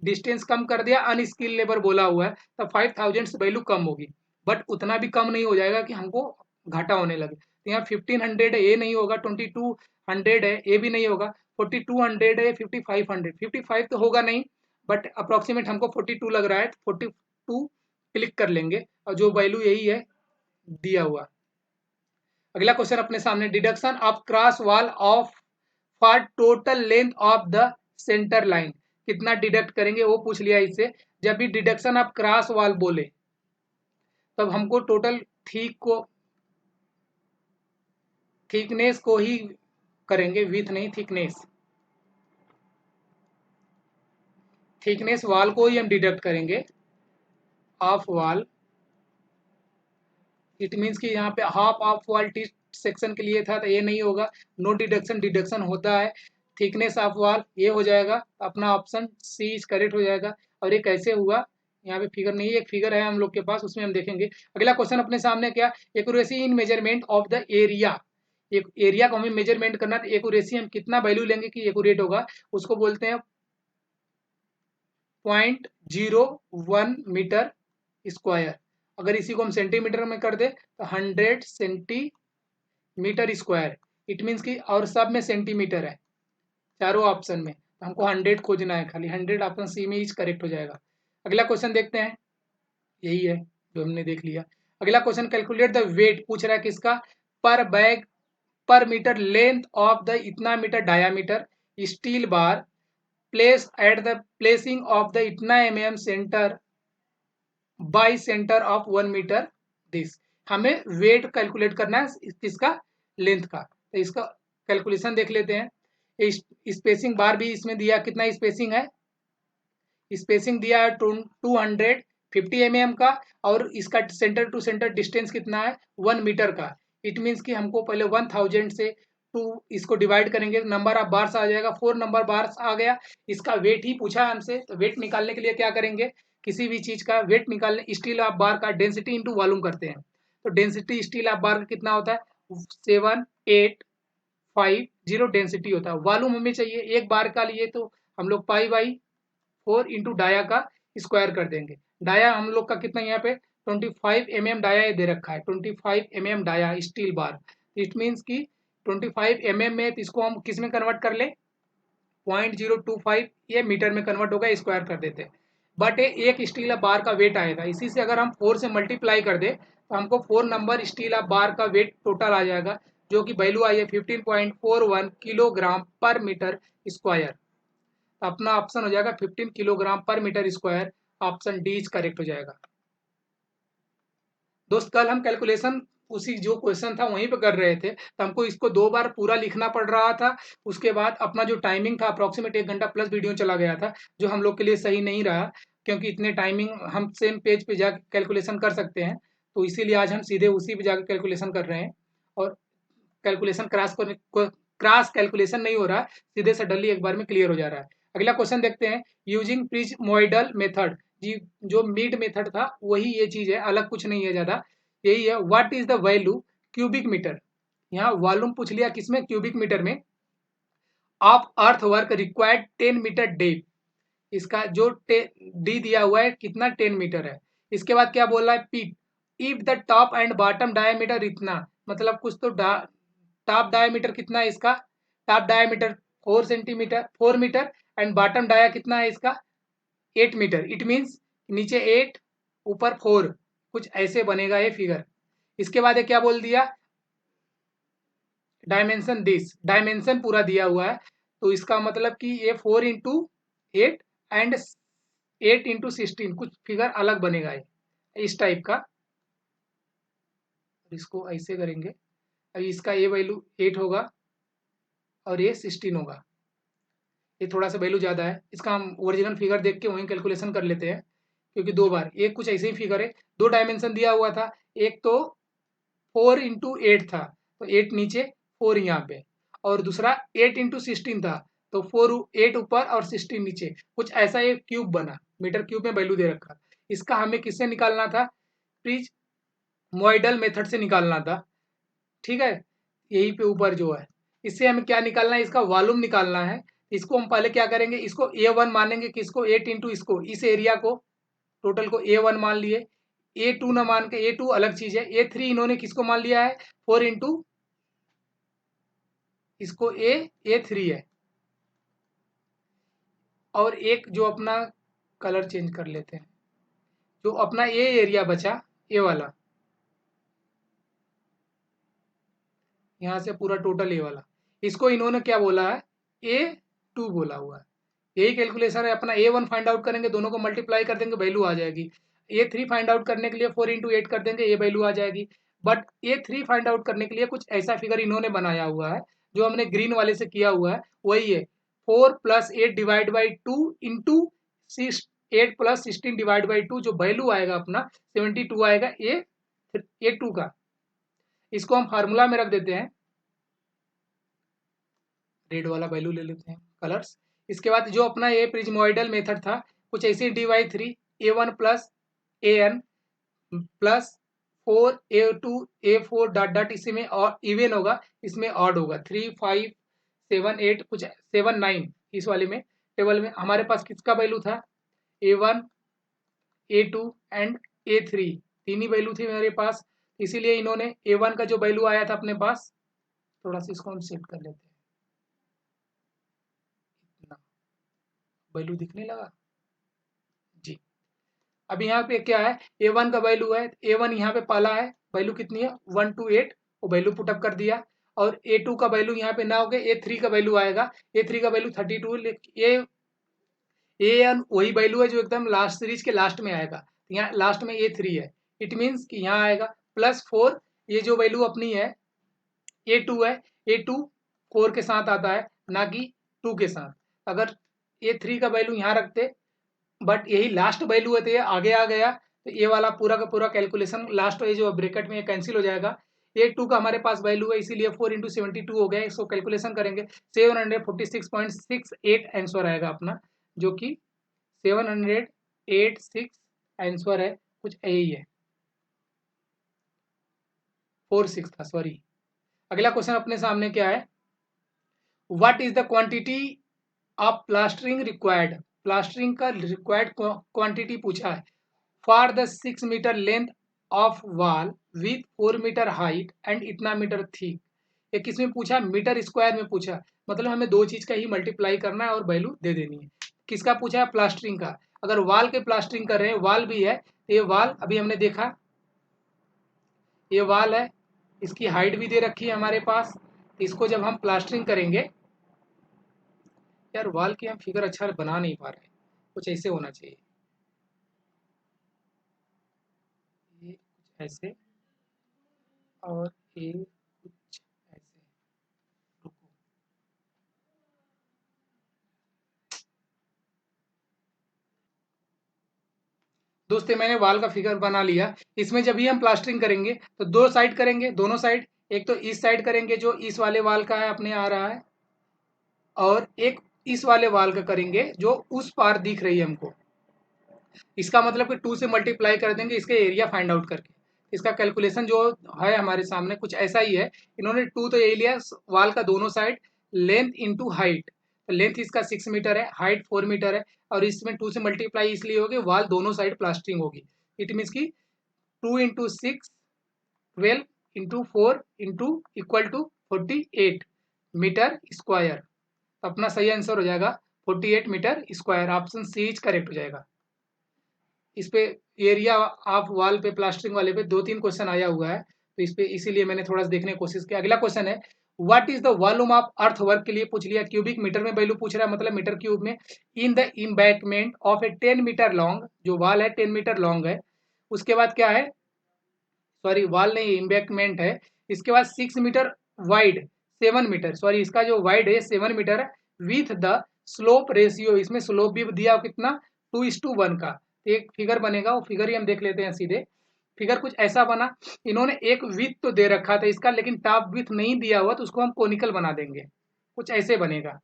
डिस्टेंस कम कर दिया, अनस्किल लेबर बोला हुआ है, तो 5000 से वैल्यू कम होगी, बट उतना भी कम नहीं हो जाएगा कि हमको घाटा होने लगे। तो यहाँ 1500 है, ये नहीं होगा, 2200 है, ये भी नहीं होगा, 4200 है, 5500 तो होगा नहीं, बट अप्रोक्सीमेट हमको 42 लग रहा है, तो 42 क्लिक कर लेंगे, और जो वैल्यू यही है दिया हुआ। अगला क्वेश्चन अपने सामने, deduction of cross wall of for total length of the centre line. कितना डिडक्ट करेंगे वो पूछ लिया इससे। जब भी डिडक्शन आप क्रॉस वाल बोले तब हमको टोटल थिकनेस को ही करेंगे, विथ नहीं, थिकनेस वाल को ही हम डिडक्ट करेंगे ऑफ वाल। इट मीन्स कि यहाँ पे हाफ ऑफ वाल टी सेक्शन के लिए था तो ये नहीं होगा, नो डिडक्शन, डिडक्शन होता है। थिकनेस ऑफ वाल ये हो जाएगा, अपना ऑप्शन सी इज करेक्ट हो जाएगा। और ये कैसे हुआ, यहाँ पे फिगर नहीं है, एक फिगर है हम लोग के पास, उसमें हम देखेंगे। अगला क्वेश्चन अपने सामने क्या, accuracy in measurement of the area. एक एरिया को हमें मेजरमेंट करना, तो एक्यूरेसी हम कितना वैल्यू लेंगे कि एक्यूरेट होगा, उसको बोलते हैं 0.01 मीटर स्क्वायर। अगर इसी को हम सेंटीमीटर में कर दे तो 100 सेंटीमीटर स्क्वायर। इट मीन्स कि और सब में सेंटीमीटर है चारों ऑप्शन में, तो हमको 100 खोजना है, खाली 100 ऑप्शन सी में इज करेक्ट हो जाएगा। अगला क्वेश्चन देखते हैं, यही है जो हमने देख लिया। अगला क्वेश्चन, कैलकुलेट द वेट पूछ रहा है किसका, पर bag per metre length of the इतना metre diameter steel bar place at the placing of the इतना centre by centre of 1 metre this. हमें वेट कैलकुलेट करना है किसका, लेंथ का। तो इसका कैलकुलेशन देख लेते हैं। स्पेसिंग बार भी इसमें दिया, कितना स्पेसिंग है, स्पेसिंग दिया है 250 का, और इसका सेंटर टू सेंटर डिस्टेंस कितना है 1 मीटर का। इट मीन्स कि हमको पहले 1000 से 2 इसको डिवाइड करेंगे, नंबर ऑफ बार्स आ जाएगा, 4 नंबर बार्स आ गया। इसका वेट ही पूछा हमसे, तो वेट निकालने के लिए क्या करेंगे, किसी भी चीज का वेट निकालने, स्टील ऑफ बार का डेंसिटी इंटू वॉल्यूम करते हैं। तो डेंसिटी स्टील ऑफ बार का कितना होता है 7850 डेंसिटी होता है। वॉल्यूम हमें चाहिए एक बार का लिए, तो हम लोग पाई/4 इंटू डाया का स्क्वायर कर देंगे। डाया हम लोग का कितना यहाँ पे 25 डाया दे रखा है, 25 dia steel bar. It means कि 25 में, तो इसको हम किस में कन्वर्ट कर ले, 0.025 ये मीटर में कन्वर्ट होगा, स्क्वायर कर देते हैं। बट एक स्टील बार का वेट आएगा, इसी से अगर हम 4 से मल्टीप्लाई कर दे तो हमको 4 नंबर स्टील बार का वेट टोटल आ जाएगा, जो कि वैल्यू आई है 15.41 किलोग्राम पर मीटर स्क्वायर। अपना ऑप्शन हो जाएगा 15 किलोग्राम पर metre square, option D is correct हो जाएगा। दोस्त कल हम कैलकुलेशन उसी जो क्वेश्चन था वहीं पे कर रहे थे, तो हमको इसको 2 बार पूरा लिखना पड़ रहा था। उसके बाद अपना जो टाइमिंग था अप्रोक्सीमेट 1 घंटा प्लस वीडियो चला गया था, जो हम लोग के लिए सही नहीं रहा, क्योंकि इतने टाइमिंग हम सेम पेज पे जाकर कैलकुलेशन कर सकते हैं। तो इसीलिए आज हम सीधे उसी पे जाकर कैलकुलेशन कर रहे हैं, और कैलकुलेशन क्रॉस कैलकुलेशन नहीं हो रहा, सीधे सडनली एक बार में क्लियर हो जा रहा है। अगला क्वेश्चन देखते हैं, यूजिंग प्रिज्मोइडल मेथड। जी, जो मीड मेथड था वही ये चीज है, अलग कुछ नहीं है ज्यादा, यही है। What is the value cubic metre, यहाँ वॉल्यूम पूछ लिया किसमें, क्यूबिक मीटर में, of earth work required 10 metre depth. इसका जो डी दिया हुआ है कितना 10 मीटर है। इसके बाद क्या बोल रहा है, pit if the top and bottom diameter इतना, मतलब कुछ तो टॉप डायमीटर कितना है इसका, top diameter 4 metre and bottom dia कितना है इसका 8 मीटर। इट मीन्स नीचे 8 ऊपर 4, कुछ ऐसे बनेगा ये फिगर। इसके बाद ये क्या बोल दिया, डायमेंशन दिस, डायमेंशन पूरा दिया हुआ है, तो इसका मतलब कि ये 4 × 8 एंड 8 × 16, कुछ फिगर अलग बनेगा ये इस टाइप का। इसको ऐसे करेंगे, अभी इसका ये वैल्यू 8 होगा और ये 16 होगा, ये थोड़ा सा वैल्यू ज़्यादा है। इसका हम ओरिजिनल फिगर देख के वहीं कैलकुलेशन कर लेते हैं, क्योंकि 2 बार एक कुछ ऐसे ही फिगर है, 2 डायमेंशन दिया हुआ था, एक तो 4 × 8 था, तो 8 नीचे 4 यहाँ पे, और दूसरा 8 × 16 था, तो 8 ऊपर और 16 नीचे, कुछ ऐसा एक क्यूब बना, मीटर क्यूब में वैल्यू दे रखा। इसका हमें किससे निकालना था, प्रिज मोइडल मेथड से निकालना था, ठीक है। यही पे ऊपर जो है, इससे हमें क्या निकालना है, इसका वॉल्यूम निकालना है। इसको हम पहले क्या करेंगे, इसको A1 मानेंगे, किसको 8 इंटू इसको, इस एरिया को टोटल को A1 मान लिए, A2 ना मान के, A2 अलग चीज है, A3 इन्होंने किसको मान लिया है 4 इंटू इसको A3 है। और एक जो अपना कलर चेंज कर लेते हैं, जो अपना ए एरिया बचा, ए वाला, यहाँ से पूरा टोटल ए वाला, इसको इन्होंने क्या बोला है A2 बोला हुआ है। यही कैलकुलेशन है अपना। A1 फाइंड आउट करेंगे, दोनों को मल्टीप्लाई कर देंगे, वैल्यू आ जाएगी। A3 फाइंड आउट करने के लिए 4 इंटू 8 कर देंगे, ये वैल्यू आ जाएगी। बट A3 फाइंड आउट करने के लिए कुछ ऐसा फिगर इन्होंने बनाया हुआ है, जो हमने ग्रीन वाले से किया हुआ है, वही है 4 plus 8 divide by 2 into 8 plus 16 divide by 2, जो वैल्यू आएगा अपना 72 आएगा A2 का। इसको हम फार्मूला में रख देते हैं, रेड वाला वैल्यू ले लेते हैं कलर्स। इसके बाद जो अपना ये प्रिज्मोइडल मेथड था, कुछ ऐसे dy3 A1 plus an plus 4 A2 A4 dot dot, इसी में और इवन होगा, इसमें ऑड होगा 3 5 7 8 कुछ 7 9। इस वाले में टेबल में हमारे पास किसका वैल्यू था, A1 A2 एंड A3, तीन ही वैल्यू थे मेरे पास। इसीलिए इन्होंने A1 का जो वैल्यू आया था अपने पास, थोड़ा सा इसको हम सेट कर लेते हैं, वैल्यू दिखने लगा जी। अब यहाँ पे क्या है, A1 का वैल्यू है, A1 यहाँ पे पाला है, वैल्यू कितनी है 128, वो वैल्यू पुटअप कर दिया। और A2 का वैल्यू यहाँ पे ना हो गया, A3 का वैल्यू आएगा, A3 का वैल्यू 32। A1 वही वैल्यू है जो एकदम लास्ट सीरीज के लास्ट में आएगा, यहाँ लास्ट में A3 है। इट मीन्स कि यहाँ आएगा +4, ये जो वैल्यू अपनी है A2 है, A2 4 के साथ आता है, ना कि 2 के साथ। अगर A3 का वैल्यू यहाँ रखते, बट यही लास्ट वैल्यू है तो ये आगे आ गया, तो ये वाला पूरा का पूरा कैलकुलेशन लास्ट ये जो ब्रैकेट में कैंसिल हो जाएगा। A2 का हमारे पास वैल्यू है, इसीलिए 4 इंटू 72 हो गया। इसको कैलकुलेशन करेंगे 746.68 आंसर आएगा अपना, जो कि 786 आंसर है, कुछ यही है, 46 था सॉरी। अगला क्वेश्चन अपने सामने क्या है, what is the quantity of plastering required. Plastering का रिक्वायर्ड क्वांटिटी पूछा है for the 6 metre length of wall with 4 metre height and इतना मीटर थिक। ये किसमें पूछा, मीटर स्क्वायर में पूछा, मतलब हमें दो चीज का ही मल्टीप्लाई करना है और वैल्यू दे देनी है। किसका पूछा है, प्लास्टरिंग का। अगर वॉल के प्लास्टरिंग कर रहे हैं, वॉल भी है, ये वॉल अभी हमने देखा, ये वॉल है, इसकी हाइट भी दे रखी है हमारे पास। इसको जब हम प्लास्टरिंग करेंगे, यार वॉल की हम फिगर अच्छा बना नहीं पा रहे, कुछ ऐसे होना चाहिए, ये कुछ ऐसे और ये कुछ ऐसे। रुको, दोस्तों मैंने वॉल का फिगर बना लिया। इसमें जब भी हम प्लास्टरिंग करेंगे तो दो साइड करेंगे, दोनों साइड, एक तो इस साइड करेंगे जो इस वाले वॉल का है अपने आ रहा है, और एक इस वाले वॉल का करेंगे जो उस पार दिख रही है हमको। इसका मतलब कि 2 से मल्टीप्लाई कर देंगे इसके एरिया फाइंड आउट करके। इसका कैलकुलेशन जो है हमारे सामने कुछ ऐसा ही है। इन्होंने 2 तो यही लिया, वाल का दोनों side, length into height. Length इसका 6 मीटर है, हाइट 4 मीटर है, और इसमें 2 से मल्टीप्लाई इसलिए होगी, वाल दोनों साइड प्लास्टरिंग होगी। इट मीन्स की 2 into 6 12 into 4 into equal to 48 metre square. अपना सही आंसर हो जाएगा 48 metre square. Option C is correct हो जाएगा। इस पे एरिया ऑफ वॉल पे प्लास्टरिंग वाले पे 2-3 क्वेश्चन आया हुआ है, तो इस पे इसीलिए मैंने थोड़ा सा देखने की कोशिश की। अगला क्वेश्चन है, what is the volume of earth work के लिए पूछ लिया, क्यूबिक मीटर में वैल्यू पूछ रहा है, मतलब मीटर क्यूब में। In the embankment of a 10 metre long, जो वॉल है 10 मीटर लॉन्ग है। उसके बाद क्या है, सॉरी वॉल नहीं इम्बैकमेंट है। इसके बाद 6 मीटर वाइड, 7 मीटर, सॉरी इसका जो वाइड है 7 मीटर है, विथ द स्लोप रेशियो, इसमें स्लोप भी दिया कितना 2:1 का। एक फिगर बनेगा, वो फिगर ही हम देख लेते हैं सीधे। फिगर कुछ ऐसा बना, इन्होंने एक विथ तो दे रखा था इसका, लेकिन टॉप विथ नहीं दिया हुआ, तो उसको हम कोनिकल बना देंगे, कुछ ऐसे बनेगा।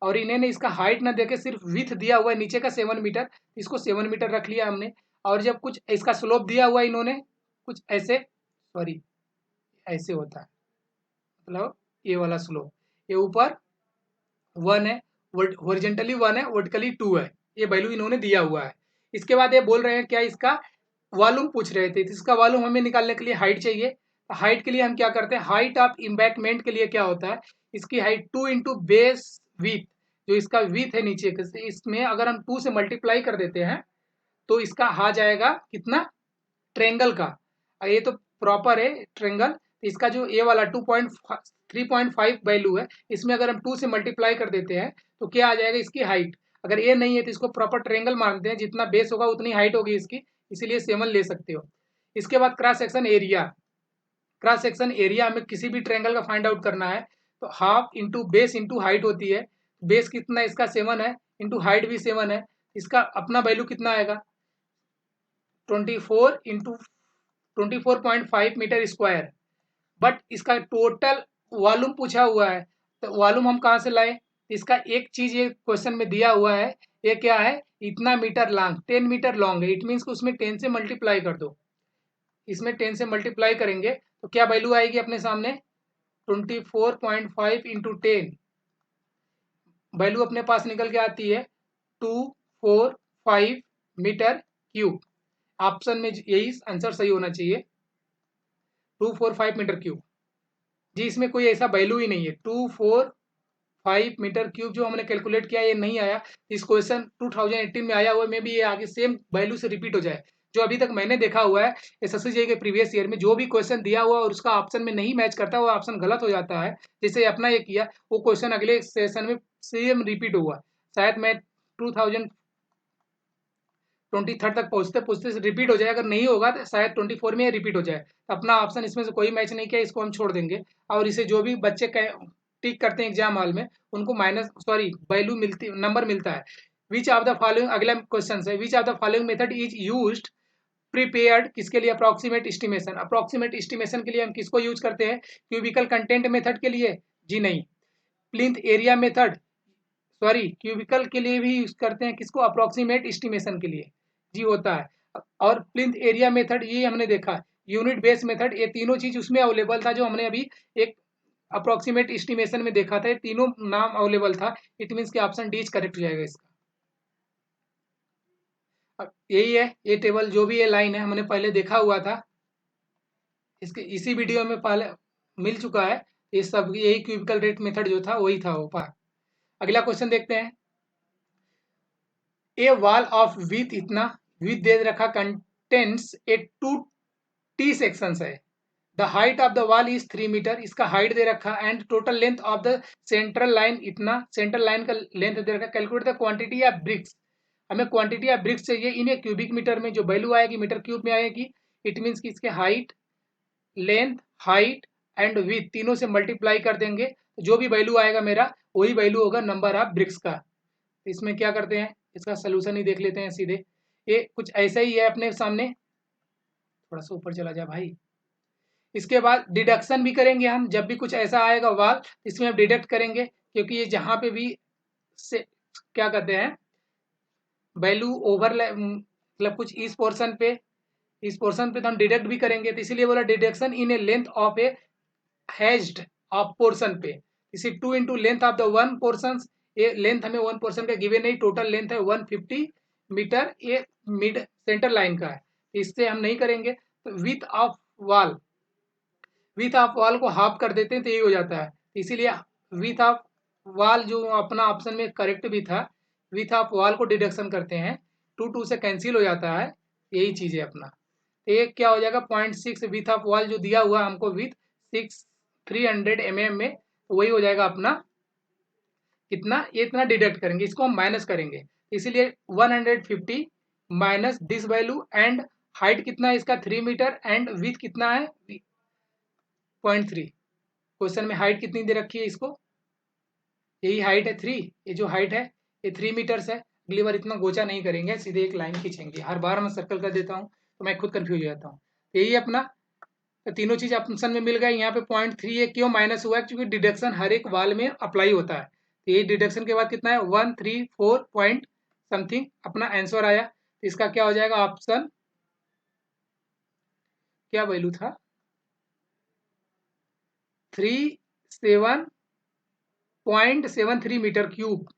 और इन्होंने इसका हाइट ना देके सिर्फ विथ दिया हुआ है नीचे का 7 मीटर, इसको 7 मीटर रख लिया हमने। और जब कुछ इसका स्लोप दिया हुआ है इन्होंने कुछ ऐसे, सॉरी ऐसे होता है, मतलब ये वाला स्लोप, ये ऊपर 1 है, हॉरिजॉन्टली 1 है, वर्टिकली 2 है, ये वैल्यू इन्होंने दिया हुआ है। इसके बाद ये बोल रहे हैं क्या, इसका वॉल्यूम पूछ रहे थे, तो इसका वॉल्यूम हमें निकालने के लिए हाइट चाहिए। हाइट के लिए हम क्या करते हैं, हाइट ऑफ इम्बैकमेंट के लिए क्या होता है, इसकी हाइट 2 इंटू बेस विथ, जो इसका विथ है नीचे, इसमें अगर हम 2 से मल्टीप्लाई कर देते हैं तो इसका आ जाएगा कितना, ट्रेंगल का। ये तो प्रॉपर है ट्रेंगल, तो इसका जो ए वाला 3.5 वैल्यू है, इसमें अगर हम 2 से मल्टीप्लाई कर देते हैं तो क्या आ जाएगा इसकी हाइट। अगर ए नहीं है तो इसको प्रॉपर ट्रायंगल मानते हैं, जितना बेस होगा उतनी हाइट होगी इसकी, इसीलिए 7 ले सकते हो। इसके बाद cross section area. Cross section area हमें किसी भी ट्रायंगल का फाइंड आउट करना है तो half into base into height होती है। बेस कितना है इसका 7 है, इंटू हाइट भी 7 है, इसका अपना वैल्यू कितना आएगा 24 इंटू 24.5 मीटर स्क्वायर। बट इसका टोटल वॉल्यूम पूछा हुआ है, तो वॉल्यूम हम कहाँ से लाए। इसका एक चीज ये क्वेश्चन में दिया हुआ है, ये क्या है, इतना मीटर लॉन्ग, 10 मीटर लॉन्ग है। इट मीन्स उसमें 10 से मल्टीप्लाई कर दो। इसमें 10 से मल्टीप्लाई करेंगे तो क्या वैल्यू आएगी अपने सामने 24.5 इंटू 10, वैल्यू अपने पास निकल के आती है 245 मीटर क्यूब। ऑप्शन में यही आंसर सही होना चाहिए, 245 मीटर क्यूब। जी इसमें कोई ऐसा वैल्यू ही नहीं है, 245 मीटर क्यूब जो हमने कैलकुलेट किया ये नहीं आया। इस क्वेश्चन 2018 में आया हुआ है, मे भी ये आगे सेम वैल्यू से रिपीट हो जाए। जो अभी तक मैंने देखा हुआ है एसएससी के प्रीवियस ईयर में, जो भी क्वेश्चन दिया हुआ और उसका ऑप्शन में नहीं मैच करता वो ऑप्शन गलत हो जाता है। जैसे अपना ये किया, वो क्वेश्चन अगले सेशन में सेम रिपीट हुआ। शायद मैं 2023 तक पहुंचते पहुंचते रिपीट हो जाए, अगर नहीं होगा तो शायद 24 में रिपीट हो जाए। अपना ऑप्शन इसमें से कोई मैच नहीं किया, इसको हम छोड़ देंगे। और इसे जो भी बच्चे टिक करते हैं एग्जाम हॉल में उनको वैल्यू मिलती, नंबर मिलता है। विच ऑफ द फॉलोइंग, अगला क्वेश्चन है, which of the following method is used prepared, किसके लिए, अप्रोक्सीमेट एस्टिमेशन। अप्रोक्सीमेट एस्टिमेशन के लिए हम किसको यूज करते हैं, क्यूबिकल कंटेंट मेथड के लिए, जी नहीं। प्लिंथ एरिया मेथड, क्यूबिकल के लिए भी यूज करते हैं, किसको, अप्रोक्सीमेट एस्टिमेशन के लिए, जी होता है। और प्लिंथ एरिया मेथड ये हमने देखा, यूनिट बेस मेथड, ये तीनों चीज उसमें अवेलेबल था जो हमने अभी एक अप्रोक्सीमेट एस्टिमेशन में देखा था। ये तीनों नाम अवेलेबल था। इट मीन्स कि ऑप्शन डी करेक्ट हो जाएगा इसका। यही है ये टेबल, जो भी ये लाइन है हमने पहले देखा हुआ था, इसके इसी वीडियो में पहले मिल चुका है। ये सब यही क्यूबिकल रेट मेथड जो था वही था वो पार। अगला क्वेश्चन देखते हैं। ए वॉल ऑफ विथ, इतना विथ दे रखा, कंटेंट्स ए 2T सेक्शंस है। The height of the wall is 3 metre, इसका हाइट दे रखा, and total length of the central line इतना, सेंट्रल लाइन का लेंथ दे रखा। Calculate the quantity of bricks, हमें क्वांटिटी ऑफ ब्रिक्स चाहिए इन ए क्यूबिक मीटर में, जो वैल्यू आएगी मीटर क्यूब में आएगी। इट मीन्स कि इसके height, length, height and with तीनों से मल्टीप्लाई कर देंगे, तो जो भी वैल्यू आएगा मेरा वही वैल्यू होगा नंबर ऑफ ब्रिक्स का। इसमें क्या करते हैं, इसका सोल्यूशन ही देख लेते हैं सीधे। ये कुछ ऐसा ही है अपने सामने, थोड़ा सा ऊपर चला जाए भाई। इसके बाद डिडक्शन भी करेंगे हम, जब भी कुछ ऐसा आएगा वाल इसमें हम डिडक्ट करेंगे, क्योंकि ये जहाँ पे भी से क्या कहते हैं वैल्यू ओवरलैप, मतलब कुछ इस पोर्शन पे तो हम डिडक्ट भी करेंगे, तो इसीलिए बोला deduction in A length of A hedged of portion पे। इसी 2 into length of the one portion, ये लेंथ हमें वन पोर्शन का गिवन नहीं, टोटल लेंथ है 150 मीटर, ये मिड सेंटर लाइन का है, इससे हम नहीं करेंगे। तो विथ ऑफ वॉल को हाफ कर देते हैं तो यही हो जाता है। इसीलिए विथ ऑफ वॉल जो अपना ऑप्शन में करेक्ट भी था, विथ ऑफ वॉल को डिडक्शन करते हैं, 2 से कैंसिल हो जाता है, यही चीज है अपना। तो ये क्या हो जाएगा 0.6 विथ ऑफ वॉल जो दिया हुआ हमको विथ 300 mm में, तो वही हो जाएगा अपना कितना, ये इतना डिडक्ट करेंगे, इसको हम माइनस करेंगे, इसीलिए 150 minus this value, and height कितना है इसका 3 मीटर, एंड विथ कितना है 0.3। क्वेश्चन में हाइट कितनी दे रखी है इसको, यही हाइट है 3, ये जो हाइट है ये 3 मीटर्स है। अगली बार इतना गोचा नहीं करेंगे, सीधे एक लाइन खींचेंगे, हर बार मैं सर्कल कर देता हूँ तो मैं खुद कंफ्यूज हो जाता हूँ। यही अपना, तो तीनों चीज ऑप्शन में मिल गए। यहाँ पे 0.3 ये क्यों माइनस हुआ है, क्योंकि डिडक्शन हर एक वाल में अप्लाई होता है। तो ये डिडक्शन के बाद कितना है 134 पॉइंट समथिंग अपना आंसर आया। तो इसका क्या हो जाएगा ऑप्शन, क्या वैल्यू था 37.73 मीटर क्यूब।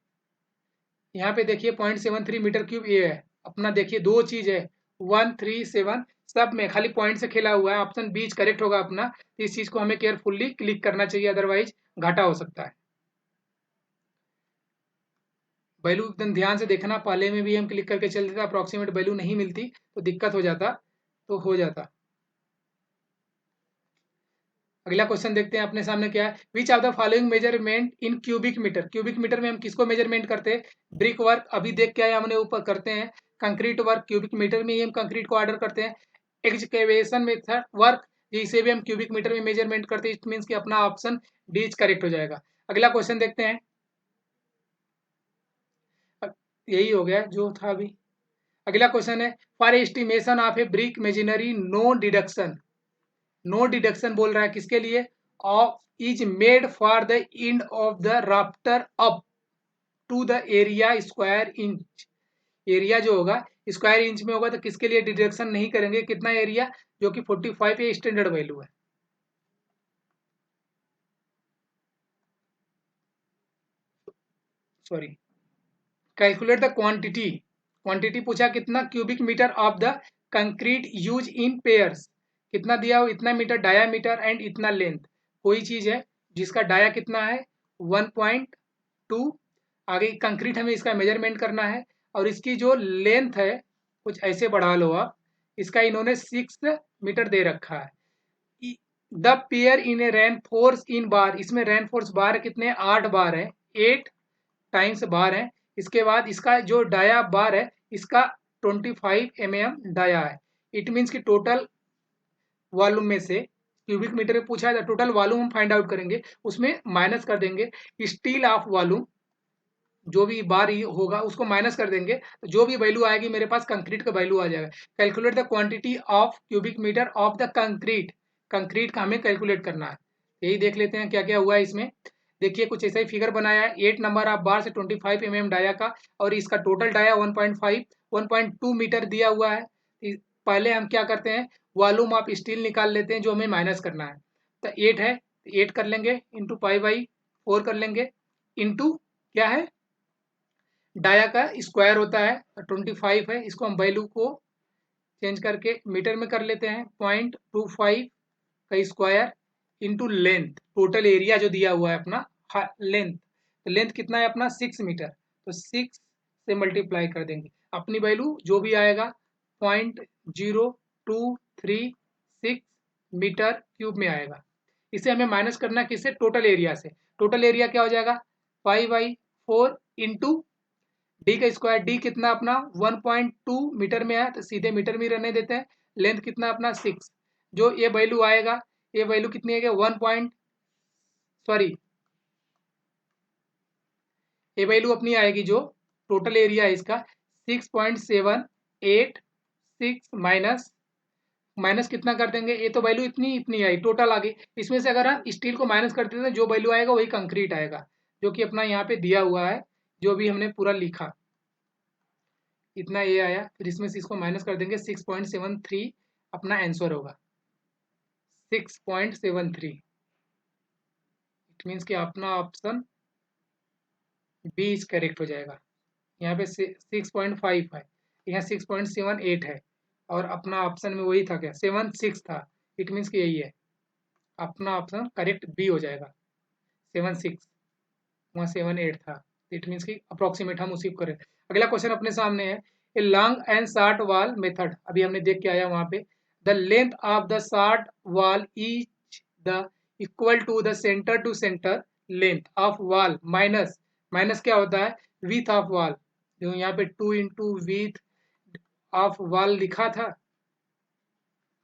यहाँ पे देखिए 0.73 मीटर क्यूब ये है अपना, देखिए दो चीज है 137, सब में खाली पॉइंट से खेला हुआ है। ऑप्शन बीच करेक्ट होगा अपना, तो इस चीज को हमें केयरफुल्ली क्लिक करना चाहिए, अदरवाइज घाटा हो सकता है। वैल्यू एकदम ध्यान से देखना, पहले में भी हम क्लिक करके चलते थे, अप्रोक्सीमेट वैल्यू नहीं मिलती तो दिक्कत हो जाता, तो हो जाता। अगला क्वेश्चन देखते हैं अपने सामने क्या है। Which of the following measurement in cubic metre, cubic metre में हम किसको मेजरमेंट करते हैं? ब्रिक वर्क अभी देख के आए हमने ऊपर करते हैं, कंक्रीट वर्क क्यूबिक मीटर में ही हम कंक्रीट को ऑर्डर करते हैं, एक्सकेवेशन मेथड वर्क जिसे भी हम क्यूबिक मीटर में मेजरमेंट करते हैं। इट मीन्स कि अपना ऑप्शन डी इज करेक्ट हो जाएगा। अगला क्वेश्चन देखते हैं, यही हो गया जो था अभी। अगला क्वेश्चन है for estimation of a brick masonry no deduction, no deduction बोल रहा है किसके लिए? Of is made for the end of the rafter up to the area square inch, area जो होगा स्क्वायर इंच में होगा तो किसके लिए डिडक्शन नहीं करेंगे? कितना एरिया? जो कि 45 ये स्टैंडर्ड वैल्यू है। Sorry, calculate the quantity, quantity पूछा कितना? Cubic metre of the concrete use in piers, कितना दिया हो? इतना मीटर डायामीटर एंड इतना लेंथ। कोई चीज है जिसका डाया कितना है? 1.2, आगे कंक्रीट हमें इसका मेजरमेंट करना है और इसकी जो लेंथ है कुछ ऐसे बढ़ा लो आप, इसका इन्होंने 6 मीटर दे रखा है। The pair in a reinforce in bar, इसमें रेन फोर्स बार कितने? 8 बार है, 8 टाइम्स बार है। इसके बाद इसका जो डाया बार है इसका 25 mm डाया है। इट मीन्स कि टोटल वॉल्यूम में से, क्यूबिक मीटर में पूछा है टोटल वॉल्यूम हम फाइंड आउट करेंगे, उसमें माइनस कर देंगे स्टील ऑफ वॉल्यूम, जो भी बार होगा उसको माइनस कर देंगे तो जो भी वैल्यू आएगी मेरे पास कंक्रीट का वैल्यू आ जाएगा। Calculate the quantity of cubic metre of the concrete, concrete का हमें कैलकुलेट करना है। यही देख लेते हैं क्या क्या हुआ है इसमें। देखिए कुछ ऐसा ही फिगर बनाया है, 8 नंबर ऑफ बार से 25 डाया का, और इसका टोटल डाया 1.5 1.2 मीटर दिया हुआ है। पहले हम क्या करते हैं, वॉल्यूम ऑफ स्टील निकाल लेते हैं जो हमें माइनस करना है। तो 8 है, 8 कर लेंगे इंटू पाई बाई 4 कर लेंगे, इंटू क्या है डाया का स्क्वायर होता है 25 है, इसको हम वैल्यू को चेंज करके मीटर में कर लेते हैं, 0.25 का square into length, total area जो दिया हुआ है अपना लेंथ, तो लेंथ कितना है अपना 6 मीटर, तो 6 से मल्टीप्लाई कर देंगे, अपनी वैल्यू जो भी आएगा 0.0236 मीटर क्यूब में आएगा। इसे हमें माइनस करना किससे? टोटल एरिया से। टोटल एरिया क्या हो जाएगा? 5/4 इंटू डी का स्क्वायर, डी कितना अपना 1.2 मीटर में है तो सीधे मीटर में रहने देते हैं। लेंथ कितना अपना 6, जो ये वैल्यू आएगा, ये वैल्यू कितनी है? 1 पॉइंट सॉरी, ये वैल्यू अपनी आएगी जो टोटल एरिया है इसका 6.786 माइनस माइनस कितना कर देंगे? ये तो वैल्यू इतनी इतनी आई, टोटल आ गई। इसमें से अगर हम स्टील को माइनस कर देते हैं जो वैल्यू आएगा वही कंक्रीट आएगा, जो कि अपना यहाँ पे दिया हुआ है, जो भी हमने पूरा लिखा इतना ये आया। फिर इसमें से इसको माइनस कर देंगे, 6.73 अपना आंसर होगा, 6.73। इट मीन्स कि अपना ऑप्शन बी इज करेक्ट हो जाएगा। यहाँ पे 6.5 है, यहाँ 6.78 है, और अपना ऑप्शन में वही था क्या? 76 था। इट मीन्स कि यही है, अपना ऑप्शन करेक्ट बी हो जाएगा। 76, वहाँ 78 था, इट मीन्स कि अप्रोक्सीमेट हम उसी को करें। अगला क्वेश्चन अपने सामने है, a long and short wall method, अभी हमने देख के आया वहाँ पे, the length of the short wall is the equal to centre length of wall minus, minus क्या होता है? विथ ऑफ वॉल, जो यहाँ पे 2 इंटू विथ ऑफ वॉल लिखा था,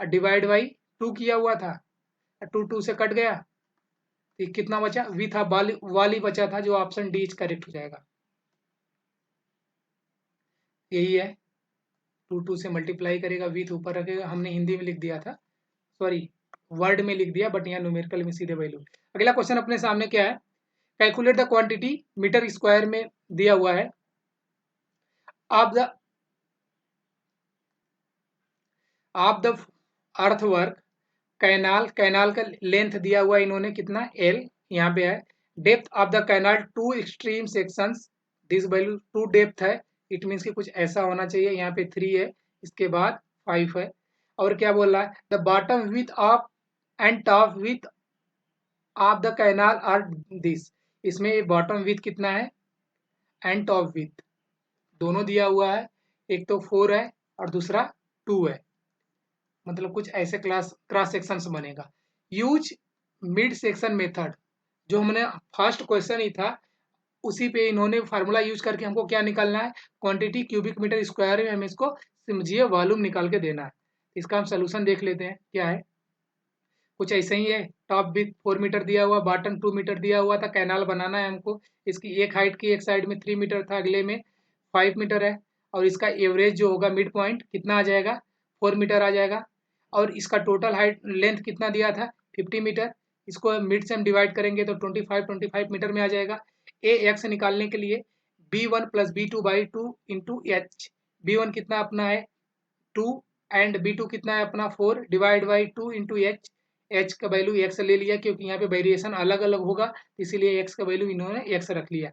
डिवाइड बाई 2 किया हुआ था, 2 से कट गया, तो कितना बचा? विथ ऑफ वॉल ही बचा था, जो ऑप्शन डी इज करेक्ट हो जाएगा। यही है, 2 से मल्टीप्लाई करेगा, विथ ऊपर रखेगा, हमने हिंदी में लिख दिया था, सॉरी वर्ड में लिख दिया, बट यहाँ न्यूमेरिकल में सीधे वैल्यू। अगला क्वेश्चन अपने सामने क्या है, calculate the quantity metre square में दिया हुआ है of the earthwork canal, canal का लेंथ दिया हुआ इन्होंने कितना? एल, यहाँ पे है। Depth of the canal 2 extreme sections, this value 2 depth है, इट मीन्स कि कुछ ऐसा होना चाहिए, यहाँ पे 3 है, इसके बाद 5 है। और क्या बोल रहा है? The bottom width of and top width of the canal are this, इसमें बॉटम विथ कितना है एंड टॉप विथ दोनों दिया हुआ है, एक तो 4 है और दूसरा 2 है, मतलब कुछ ऐसे क्रॉस सेक्शन बनेगा। यूज मिड सेक्शन मेथड, जो हमने फर्स्ट क्वेश्चन ही था उसी पे इन्होंने फार्मूला यूज करके हमको क्या निकालना है, क्वांटिटी क्यूबिक मीटर स्क्वायर में हमें इसको समझिए वॉल्यूम निकाल के देना है। इसका हम सोल्यूशन देख लेते हैं क्या है। कुछ ऐसे ही है, टॉप भी 4 मीटर दिया हुआ, बॉटम 2 मीटर दिया हुआ था, कैनाल बनाना है हमको। इसकी एक हाइट की एक साइड में 3 मीटर था, अगले में 5 मीटर है, और इसका एवरेज जो होगा मिड पॉइंट कितना आ जाएगा, 4 मीटर आ जाएगा। और इसका टोटल हाइट लेंथ कितना दिया था, 50 मीटर। इसको मिड से हम डिवाइड करेंगे तो 25 मीटर में आ जाएगा। ए एक्स निकालने के लिए B1 plus B2/2 into H, B1 कितना अपना है 2 एंड B2 कितना है अपना 4 divide by 2 into H. H का वैल्यू एक्स ले लिया क्योंकि यहाँ पे वेरिएशन अलग अलग होगा, इसीलिए एक्स का वैल्यू इन्होंने एक्स रख लिया,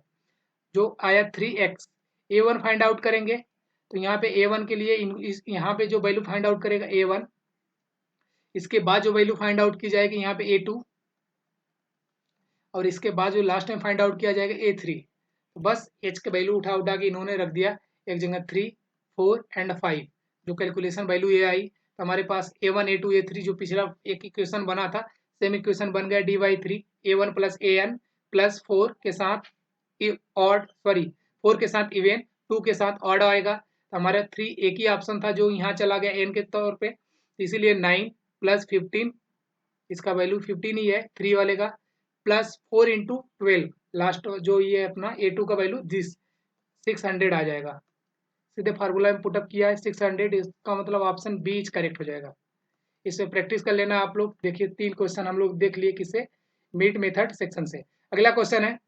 जो आया 3x। A1 फाइंड आउट करेंगे तो यहाँ पे A1 के लिए यहाँ पे जो वैल्यू फाइंड आउट करेगा A1, इसके बाद जो वैल्यू फाइंड आउट की जाएगी यहाँ पे A2, और इसके बाद जो लास्ट में फाइंड आउट किया जाएगा A3। तो बस h का वैल्यू उठा उठा के इन्होंने रख दिया एक जगह 3, 4 एंड 5, जो कैलकुलेशन वैल्यू ये आई। तो हमारे पास A1, A2, A3 जो पिछला एक इक्वेशन बना था सेम इक्वेशन बन गया dy3 A1 plus AN plus 4 के साथ ऑड, सॉरी 4 के साथ इवेन, 2 के साथ ऑड आएगा। तो हमारा 3 एक ही ऑप्शन था जो यहाँ चला गया n के तौर पे, तो इसीलिए 9 प्लस 15, इसका वैल्यू 15 ही है 3 वाले का, प्लस 4 इंटू 12, लास्ट जो ये अपना A2 का वैल्यू दिस 600 आ जाएगा। सीधे फार्मूला में पुटअप किया है 600, इसका मतलब ऑप्शन बी इज करेक्ट हो जाएगा। इसमें प्रैक्टिस कर लेना आप लोग। देखिए 3 क्वेश्चन हम लोग देख लिए किसे, मिड मेथड सेक्शन से। अगला क्वेश्चन है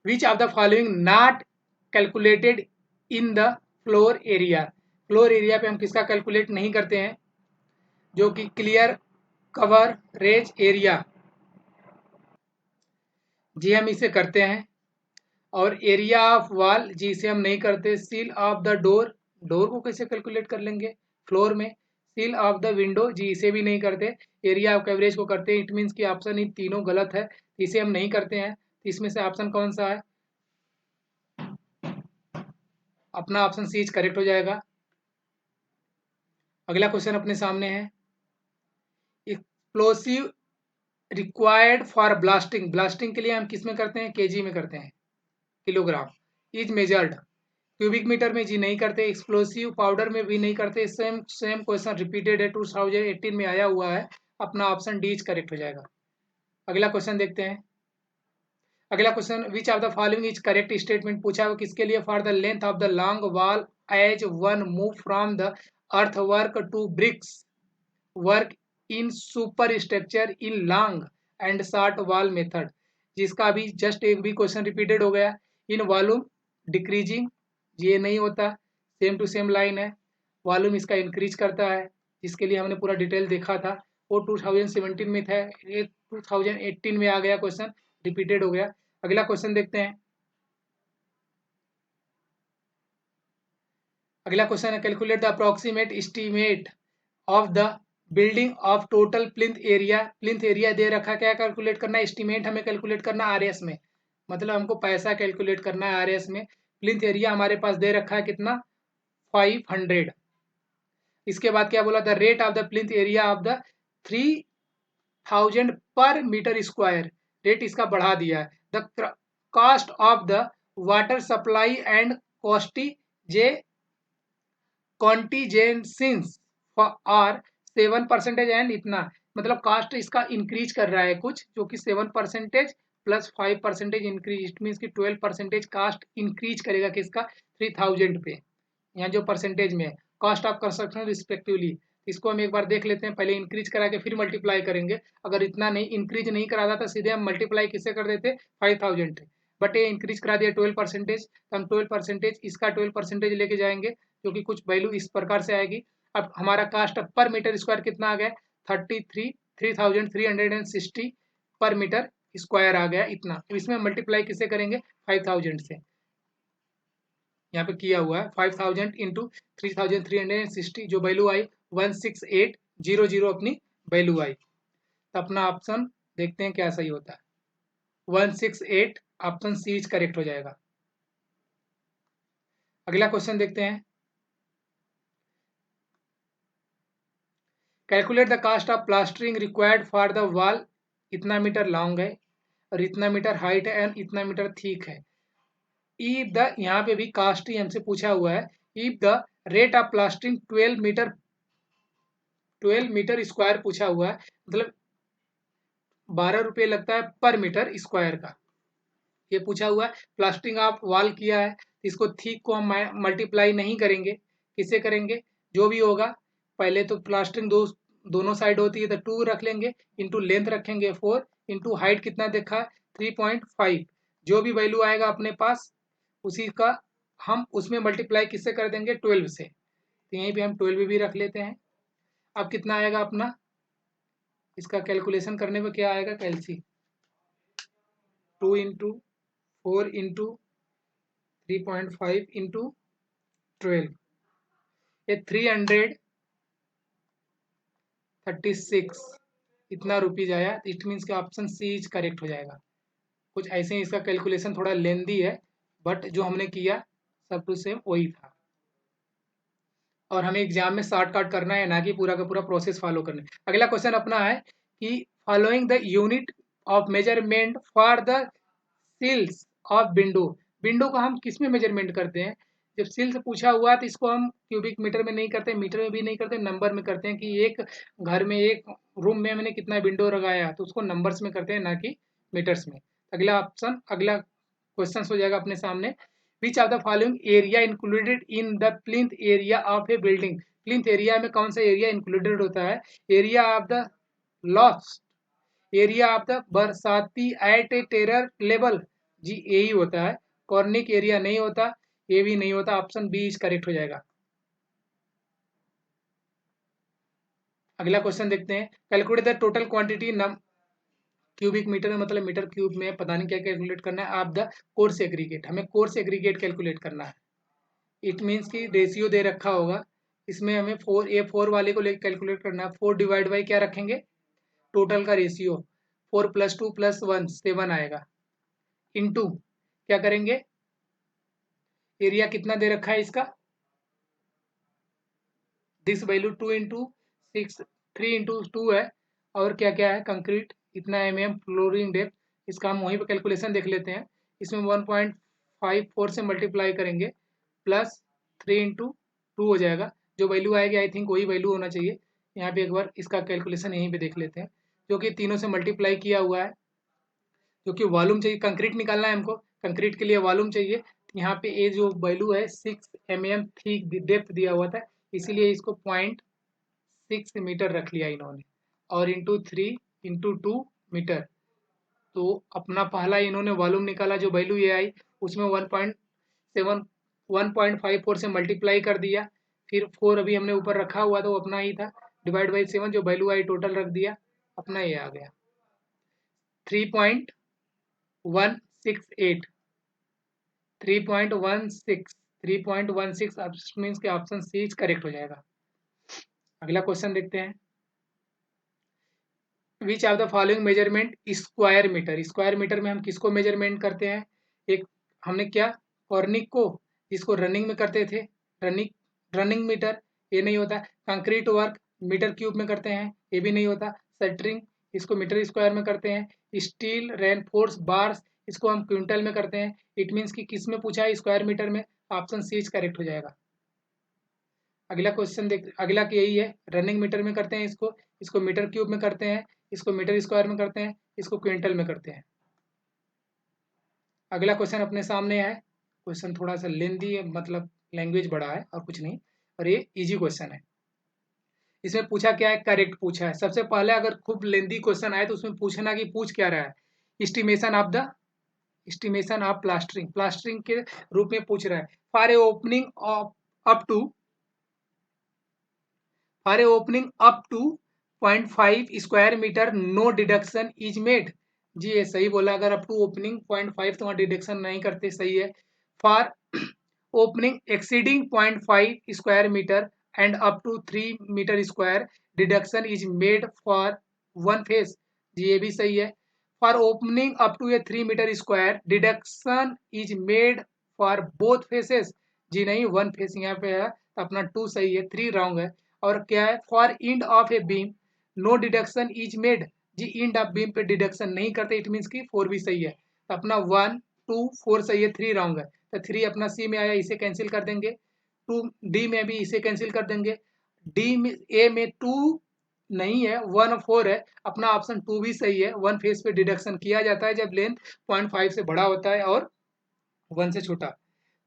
which of the following not calculated in the floor area. Floor area पे हम किसका कैलकुलेट नहीं करते हैं, जो कि क्लियर कवर रेज एरिया, जी हम इसे करते हैं। और एरिया ऑफ वॉल, जी इसे हम नहीं करते। Seal of the door, door को कैसे कैलकुलेट कर लेंगे फ्लोर में। सील ऑफ द विंडो, जी इसे भी नहीं करते। एरिया ऑफ कवरेज को करते हैं। इट मीन्स कि ऑप्शन इन तीनों गलत है, इसे हम नहीं करते हैं। इसमें से ऑप्शन कौन सा है, अपना ऑप्शन सी करेक्ट हो जाएगा। अगला क्वेश्चन अपने सामने है explosive required for blasting. Blasting के लिए हम किस में करते हैं, केजी में करते हैं, kilogram. Is measured, cubic metre में जी नहीं करते। एक्सप्लोसिव पाउडर में भी नहीं करते। सेम सेम क्वेश्चन रिपीटेड है, 2018 में आया हुआ है। अपना ऑप्शन डी इज करेक्ट हो जाएगा। अगला क्वेश्चन देखते हैं। अगला question which of the following is correct statement पूछा है किसके लिए, for the length of the long wall as one move from the earth work to bricks work in super structure in long and short wall method, जिसका अभी just एक भी question repeated हो गया। इन वॉल्यूम डिक्रीजिंग, ये नहीं होता, same to same line है। वॉल्यूम इसका इंक्रीज करता है, जिसके लिए हमने पूरा डिटेल देखा था, वो 2017 में था, ये 2018 में आ गया क्वेश्चन, रिपीटेड हो गया। अगला क्वेश्चन देखते हैं। अगला क्वेश्चन है calculate the approximate estimate of the building of total plinth area. Plinth area दे रखा, क्या कैलकुलेट करना है, एस्टीमेट हमें कैलकुलेट करना आरएस में, मतलब हमको पैसा कैलकुलेट करना है आरएस में। प्लिंथ एरिया हमारे पास दे रखा है कितना, 500। इसके बाद क्या बोला, the rate of the plinth area of the 3000 per metre square, rate इसका बढ़ा दिया है। The cost of the water supply and कॉस्टी जे कॉन्टीजेंसिस आर 7% एंड इतना, मतलब कास्ट इसका इंक्रीज कर रहा है कुछ, जो कि 7% प्लस 5% इंक्रीज, इट मीन की 12% कास्ट इंक्रीज करेगा किसका, 3000 पे, यहाँ जो परसेंटेज में है कॉस्ट ऑफ कंस्ट्रक्शन रिस्पेक्टिवली। इसको हम एक बार देख लेते हैं, पहले इंक्रीज करा के फिर मल्टीप्लाई करेंगे। अगर इतना नहीं इंक्रीज नहीं कराता तो सीधे हम मल्टीप्लाई किससे कर देते, 5000 से, बट ये इंक्रीज करा दिया 12%, तो हम 12% इसका 12% लेके जाएंगे, जो कि कुछ वैल्यू इस प्रकार से आएगी। अब हमारा कास्ट पर मीटर स्क्वायर कितना आ गया, 3360 पर मीटर स्क्वायर आ गया इतना। तो इसमें मल्टीप्लाई किससे करेंगे, 5000 से। यहाँ पे किया हुआ है 5000 इंटू 3360, जो वैल्यू आई 16800 अपनी वैल्यू आई। तो अपना ऑप्शन देखते हैं क्या सही होता है, 168, ऑप्शन सी इज करेक्ट हो जाएगा। अगला क्वेश्चन देखते हैं। Calculate the cost of plastering required for the wall इतना मीटर लॉन्ग है और इतना मीटर हाइट है एंड इतना मीटर थिक है। इफ द, यहाँ पे भी कास्ट ही हमसे पूछा हुआ है, if the rate of plastering 12 metre square पूछा हुआ है, मतलब 12 रुपये लगता है पर मीटर स्क्वायर का। ये पूछा हुआ है, प्लास्टरिंग आप वॉल किया है, इसको थिक को हम मल्टीप्लाई नहीं करेंगे, किससे करेंगे, जो भी होगा पहले तो प्लास्टरिंग दोनों साइड होती है तो 2 रख लेंगे, इंटू लेंथ रखेंगे 4, इंटू हाइट कितना देखा 3.5, जो भी वैल्यू आएगा अपने पास उसी का हम उसमें मल्टीप्लाई किससे कर देंगे 12 से, तो यहीं पे हम 12 भी रख लेते हैं। अब कितना आएगा अपना, इसका कैलकुलेशन करने में क्या आएगा, कैलसी 2 इंटू 4 इंटू 3.5 इंटू 12, ये 336 इतना रुपीज आया। इट मीन्स का ऑप्शन सी इज करेक्ट हो जाएगा। कुछ ऐसे ही इसका कैलकुलेशन थोड़ा लेंदी है, बट जो हमने किया सब टू सेम वही था। और हमें एग्जाम में शॉर्टकट करना है, ना कि पूरा का पूरा प्रोसेस फॉलो करना है। अगला क्वेश्चन अपना है कि following the unit of measurement for the sills of window, window का हम किस में मेजरमेंट करते हैं, जब सिल से पूछा हुआ तो इसको हम क्यूबिक मीटर में नहीं करते, मीटर में भी नहीं करते, नंबर में करते हैं कि एक घर में एक रूम में मैंने कितना विंडो लगाया, तो उसको नंबर्स में करते हैं ना कि मीटर्स में। अगला ऑप्शन, अगला क्वेश्चन हो जाएगा अपने सामने, विच of the following area included in the plinth area of A building, plinth area में कौन सा एरिया इंक्लूडेड होता है, area of the loft, area of the बरसाती एट ए टेरर लेवल, जी यही होता है, कॉर्निक एरिया नहीं होता, ये भी नहीं होता, ऑप्शन बी इज करेक्ट हो जाएगा। अगला क्वेश्चन देखते हैं, कैलकुलेट द टोटल क्वांटिटी नम क्यूबिक मीटर में, मतलब मीटर क्यूब में पता नहीं क्या कैलकुलेट करना है, आप द कोर्स एग्रीगेट, हमें कोर्स एग्रीगेट कैलकुलेट करना है। इट मीन्स की रेशियो दे रखा होगा, इसमें हमें 4 वाले को लेकर कैलकुलेट करना है, 4 डिवाइड बाई क्या रखेंगे, टोटल का रेशियो 4 + 2 + 1 7 आएगा, इंटू क्या करेंगे, एरिया कितना दे रखा है इसका, दिस वैल्यू 2 इंटू 6 3 इंटू 2 है, और क्या क्या है कंक्रीट इतना फ्लोरिंग डेप्थ, इसका हम वहीं पे कैलकुलेशन देख लेते हैं, इसमें 1.54 से मल्टीप्लाई करेंगे प्लस 3 इंटू 2 हो जाएगा, जो वैल्यू आएगी आई थिंक वही वैल्यू होना चाहिए। यहाँ पे एक बार इसका कैलकुलेशन यहीं पे देख लेते हैं, जो कि तीनों से मल्टीप्लाई किया हुआ है, जो कि वॉल्यूम चाहिए, कंक्रीट निकालना है हमको, कंक्रीट के लिए वॉल्यूम चाहिए, यहाँ पे ये जो वैल्यू है 6 mm थिक डेप्थ दिया हुआ था, इसीलिए इसको 0.6 मीटर रख लिया इन्होंने, और इंटू 3 इंटू 2 मीटर, तो अपना पहला इन्होंने वॉल्यूम निकाला, जो वैल्यू ये आई उसमें 1.54 से मल्टीप्लाई कर दिया, फिर 4 अभी हमने ऊपर रखा हुआ था वो अपना ही था, डिवाइड बाई 7 जो वैल्यू आई टोटल रख दिया, अपना ये आ गया 3.168 3.16 मीन्स के ऑप्शन सी करेक्ट हो जाएगा। अगला क्वेश्चन देखते हैं, which of the following measurement square metre, square metre में हम किसको मेजरमेंट करते हैं, एक हमने क्या कॉर्निक को, जिसको रनिंग में करते थे, रनिंग मीटर ये नहीं होता, कंक्रीट वर्क मीटर क्यूब में करते हैं ये भी नहीं होता, शटरिंग इसको मीटर स्क्वायर में करते हैं, स्टील रेनफोर्स बार्स इसको हम क्विंटल में करते हैं, इट मीन्स कि किस में पूछा है स्क्वायर मीटर में, ऑप्शन सी करेक्ट हो जाएगा। अगला क्वेश्चन देख, अगला यही है, रनिंग मीटर में करते हैं इसको, इसको मीटर क्यूब में करते हैं, इसको मीटर स्क्वायर में करते हैं, इसको क्विंटल में करते हैं। अगला क्वेश्चन अपने सामने है, क्वेश्चन थोड़ा सा लेंदी है, मतलब लैंग्वेज बड़ा है और कुछ नहीं, और ये इजी क्वेश्चन है। इसमें पूछा क्या है, करेक्ट पूछा है। सबसे पहले अगर खूब लेंदी क्वेश्चन आए तो उसमें पूछना कि पूछ क्या रहा है, एस्टिमेशन ऑफ प्लास्टरिंग, प्लास्टरिंग के रूप में पूछ रहा है, for a opening of up to for a opening up to 0.5 square metre no deduction is made, जी ये सही बोला, अगर अप टू ओपनिंग 0.5 तो वहाँ डिडक्शन नहीं करते, सही है। For opening exceeding 0.5 square metre and up to 3 metre square deduction is made for one face, जी ये भी सही है। For opening up to a 3 metre square deduction is made for both faces, जी नहीं, वन फेस यहाँ पे है तो अपना 2 सही है, 3 रॉन्ग है। और क्या है, for end of a beam no deduction is made, जी इंड ऑफ बीम पे डिडक्शन नहीं करते, इट मीन्स कि 4 भी सही है। तो अपना 1 2 4 सही है, 3 रॉन्ग है। तो 3 अपना सी में आया, इसे कैंसिल कर देंगे। 2 डी में भी इसे कैंसिल कर देंगे। डी में ए में 2 नहीं है, 1 और 4 है। अपना ऑप्शन 2 भी सही है। 1 फेस पे डिडक्शन किया जाता है जब लेंथ 0.5 से बड़ा होता है और 1 से छोटा।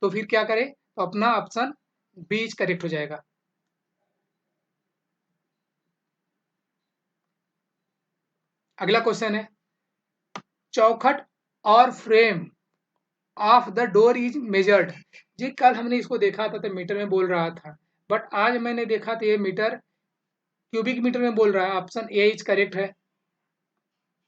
तो फिर क्या करें, तो अपना ऑप्शन बी इज करेक्ट हो जाएगा। अगला क्वेश्चन है, चौखट और frame of the door is measured. जी कल हमने इसको देखा था तो मीटर में बोल रहा था, बट आज मैंने देखा तो ये मीटर क्यूबिक मीटर में बोल रहा है। ऑप्शन ए इज करेक्ट है।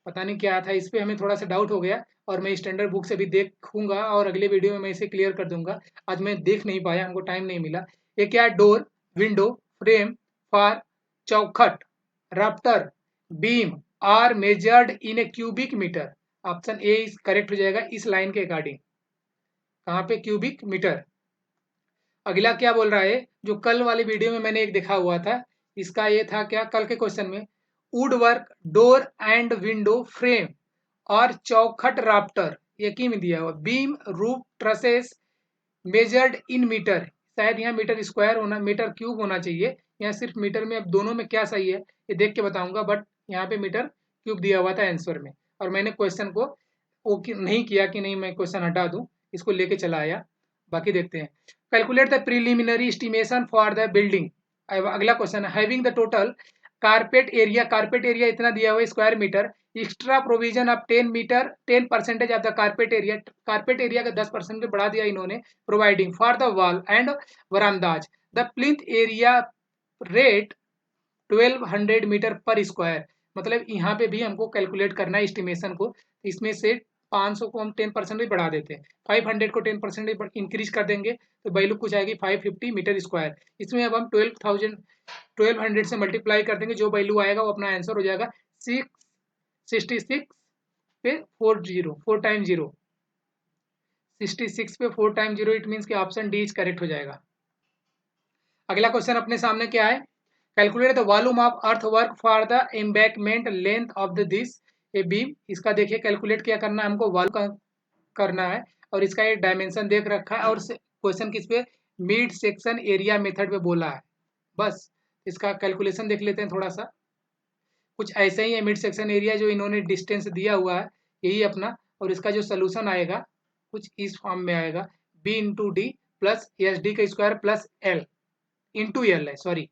पता नहीं क्या था, इस पे हमें थोड़ा सा डाउट हो गया और मैं स्टैंडर्ड बुक से भी देखूंगा और अगले वीडियो में मैं इसे क्लियर कर दूंगा। आज मैं देख नहीं पाया, हमको टाइम नहीं मिला। ये क्या है, डोर, विंडो, फ्रेम, फार, चौखट, rafter, beam are measured in a cubic metre. Option A is correct हो जाएगा इस लाइन के अकॉर्डिंग। कहाँ पे, क्यूबिक मीटर। अगला क्या बोल रहा है, जो कल वाली वीडियो में मैंने एक देखा हुआ था, इसका ये था क्या, कल के क्वेश्चन में, wood work door and window frame और चौखट राफ्टर एक ही में दिया हुआ, beam roof trusses measured in metre. शायद यहाँ मीटर स्क्वायर होना, मीटर क्यूब होना चाहिए। यहाँ सिर्फ मीटर में, अब दोनों में क्या सही है ये देख के बताऊंगा, बट यहाँ पे मीटर क्यूब दिया हुआ था आंसर में, और मैंने क्वेश्चन को वो नहीं किया कि नहीं मैं क्वेश्चन हटा दूं, इसको लेके चला आया। बाकी देखते हैं। Calculate the preliminary estimation for the building. अगला क्वेश्चन है, having the total carpet area, carpet area इतना दिया हुआ है square metre, extra provision of 10 metre 10% of the carpet area का 10% बढ़ा दिया इन्होंने, providing for the wall and verandahs the plinth area rate 1200 metre per square. मतलब यहाँ पे भी हमको कैलकुलेट करना है एस्टिमेशन को। इसमें से 500 को हम 10% भी बढ़ा देते हैं, 500 को 10% इंक्रीज कर देंगे तो वैल्यू कुछ आएगी 550 मीटर स्क्वायर। इसमें अब हम 1200 से मल्टीप्लाई कर देंगे, जो वैल्यू आएगा वो अपना आंसर हो जाएगा 666 पे 4 टाइम 0, 66 पे 4 टाइम 0, इट मीन्स कि ऑप्शन डी इज करेक्ट हो जाएगा। अगला क्वेश्चन अपने सामने क्या है, calculate the volume of earth work for the embankment length of the this a beam. इसका देखिए कैलकुलेट क्या करना है हमको, वॉल्यूम करना है और इसका एक डायमेंशन देख रखा है, और क्वेश्चन किस पे, मिड सेक्शन एरिया मेथड पे बोला है। बस इसका कैलकुलेशन देख लेते हैं थोड़ा सा। कुछ ऐसे ही है, मिड सेक्शन एरिया जो इन्होंने डिस्टेंस दिया हुआ है यही अपना, और इसका जो सोल्यूशन आएगा कुछ इस फॉर्म में आएगा, B into D plus S D का square plus L into L है, सॉरी।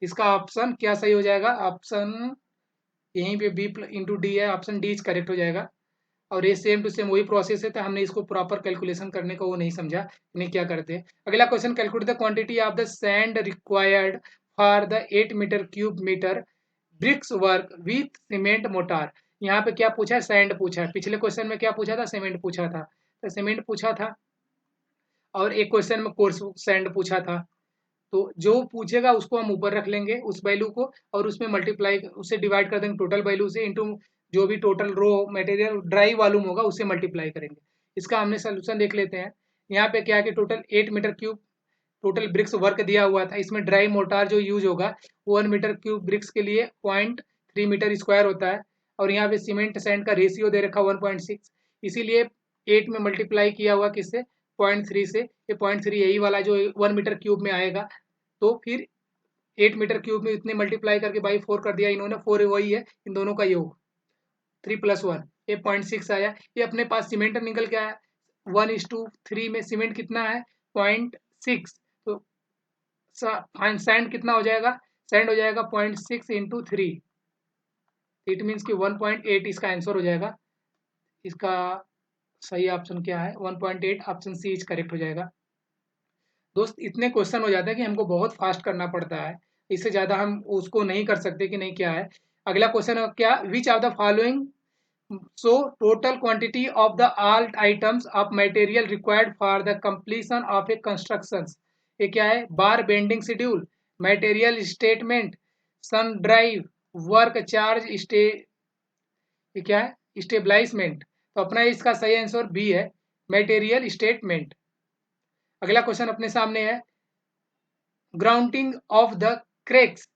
इसका ऑप्शन क्या सही हो जाएगा, ऑप्शन यहीं पे बी इंटू डी है, ऑप्शन डी करेक्ट हो जाएगा। और ये सेम टू सेम वही प्रोसेस है, तो हमने इसको प्रॉपर कैलकुलेशन करने को वो नहीं समझा, नहीं क्या करते हैं। अगला question, calculate the quantity of the sand required for the 8 metre cube metre bricks work with cement mortar. यहाँ पे क्या पूछा है, सैंड पूछा है। पिछले क्वेश्चन में क्या पूछा था, सीमेंट पूछा था। तो सीमेंट पूछा था और एक क्वेश्चन में कोर्स सैंड पूछा था। तो जो पूछेगा उसको हम ऊपर रख लेंगे उस वैल्यू को, और उसमें मल्टीप्लाई, उससे डिवाइड कर देंगे टोटल वैल्यू से, इंटू जो भी total raw material dry volume होगा उससे मल्टीप्लाई करेंगे। इसका हमने सोल्यूशन देख लेते हैं। यहाँ पे क्या है कि total 8 metre cube total bricks work दिया हुआ था। इसमें ड्राई मोटार जो यूज होगा 1 मीटर क्यूब ब्रिक्स के लिए 0.3 मीटर स्क्वायर होता है, और यहाँ पे सीमेंट सैंड का रेशियो दे रखा 1.6, इसीलिए 8 में मल्टीप्लाई किया हुआ किससे, 0.3 से। ये 0.3 यही वाला जो 1 मीटर क्यूब में आएगा, तो फिर 8 मीटर क्यूब में इतने मल्टीप्लाई करके बाई 4 कर दिया इन्होंने, 4 वही है इन दोनों का योग, 3 + 1 ये 0.6 आया। ये अपने पास सीमेंट निकल के आया, 1:3 में सीमेंट कितना है, 0.6। तो सैंड कितना हो जाएगा, सैंड हो जाएगा 0.6 इंटू 3, इट मीन्स कि 1.8 इसका आंसर हो जाएगा। इसका सही ऑप्शन क्या है, 1.8, ऑप्शन सी इज करेक्ट हो जाएगा। दोस्त इतने क्वेश्चन हो जाते हैं कि हमको बहुत फास्ट करना पड़ता है, इससे ज़्यादा हम उसको नहीं कर सकते कि नहीं क्या है। अगला क्वेश्चन है क्या, which of the following so total quantity of the all items of material required for the completion of a construction. ये क्या है, bar bending schedule, material statement, sun drive, work charge stay, ये क्या है, establishment. तो अपना इसका सही आंसर बी है, मटेरियल स्टेटमेंट। अगला क्वेश्चन अपने सामने है, grounding of the cracks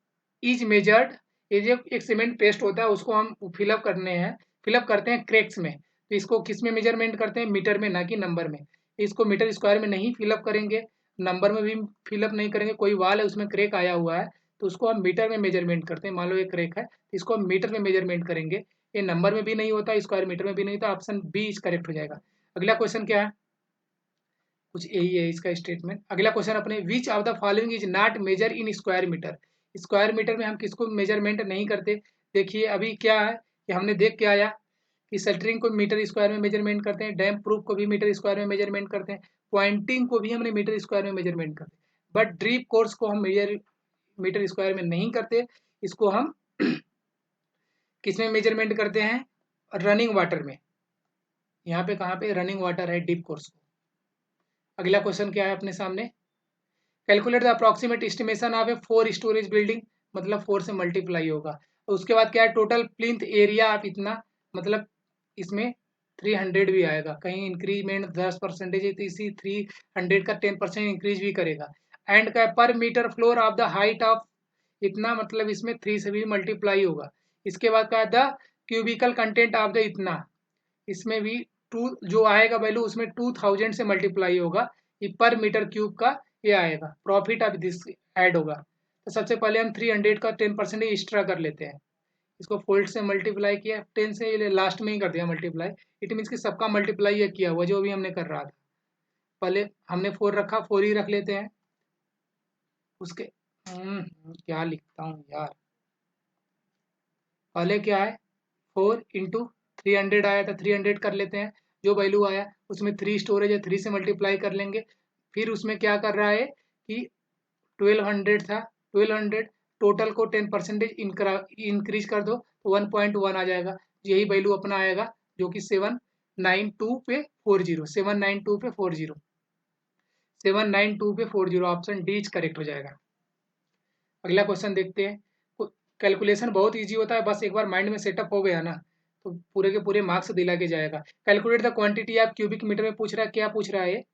is measured ये जो एक सीमेंट पेस्ट होता है उसको हम फिलअप करते हैं क्रैक्स में। तो इसको किस में मेजरमेंट करते हैं? मीटर में, ना कि नंबर में। इसको मीटर स्क्वायर में नहीं फिलअप करेंगे, नंबर में भी फिलअप नहीं करेंगे। कोई वाल है उसमें क्रैक आया हुआ है तो उसको हम मीटर में मेजरमेंट करते हैं। मान लो ये क्रैक है, इसको हम मीटर में मेजरमेंट करेंगे। ये नंबर में भी नहीं होता, स्क्वायर मीटर में भी नहीं होता। ऑप्शन बी इज करेक्ट हो जाएगा। अगला क्वेश्चन क्या है? कुछ यही है इसका स्टेटमेंट। अगला क्वेश्चन अपने, which of the following is not measure in square metre. Square metre में हम किसको मेजरमेंट नहीं करते? देखिए अभी क्या है कि हमने देख के आया कि शटरिंग को मीटर स्क्वायर में मेजरमेंट करते हैं, डैम प्रूफ को भी मीटर स्क्वायर में मेजरमेंट करते हैं, पॉइंटिंग को भी हमने मीटर स्क्वायर में मेजरमेंट करते हैं, बट ड्रीप कोर्स को हम मीटर स्क्वायर में नहीं करते। इसको हम किस में मेजरमेंट करते हैं? रनिंग वाटर में। यहाँ पे कहाँ पे रनिंग वाटर है डीप कोर्स को। अगला क्वेश्चन क्या है अपने सामने? Calculate the approximate estimation of A 4 storage building, मतलब 4 से मल्टीप्लाई होगा। तो उसके बाद क्या है? टोटल प्लिंथ एरिया आप इतना, मतलब इसमें 300 भी आएगा। कहीं इंक्रीमेंट 10% है तो इसी 300 का 10% इंक्रीज भी करेगा। एंड का पर metre floor of the height of इतना, मतलब इसमें 3 से भी मल्टीप्लाई होगा। इसके बाद का the cubical content of the इतना, इसमें भी टू जो आएगा वैल्यू उसमें 2000 से मल्टीप्लाई होगा। ये पर मीटर क्यूब का ये आएगा। प्रॉफिट ऑफ दिस ऐड होगा। तो सबसे पहले हम 300 का 10% एक्स्ट्रा कर लेते हैं। इसको फोल्ड से मल्टीप्लाई किया, 10 से ये लास्ट में ही कर दिया मल्टीप्लाई। इट मीन्स कि सबका मल्टीप्लाई ये किया हुआ जो भी हमने कर रहा था। पहले हमने 4 रखा, 4 ही रख लेते हैं। उसके क्या लिखता हूँ यार, पहले क्या है? 4 इंटू 300 आया था, 300 कर लेते हैं। जो वैल्यू आया उसमें 3 स्टोरेज है, 3 से मल्टीप्लाई कर लेंगे। फिर उसमें क्या कर रहा है कि 1200 था, 1200 टोटल को 10% इंक्रीज कर दो तो 1.1 आ जाएगा। यही वैल्यू अपना आएगा जो कि 792 पे 40, 792 पे 40, 792 पे 40। ऑप्शन डी करेक्ट हो जाएगा। अगला क्वेश्चन देखते हैं। कैलकुलेशन बहुत इजी होता है, बस एक बार माइंड में सेटअप हो गया ना तो पूरे के पूरे मार्क्स दिला के जाएगा। Calculate the quantity of cubic metre में पूछ रहा है। क्या पूछ रहा है?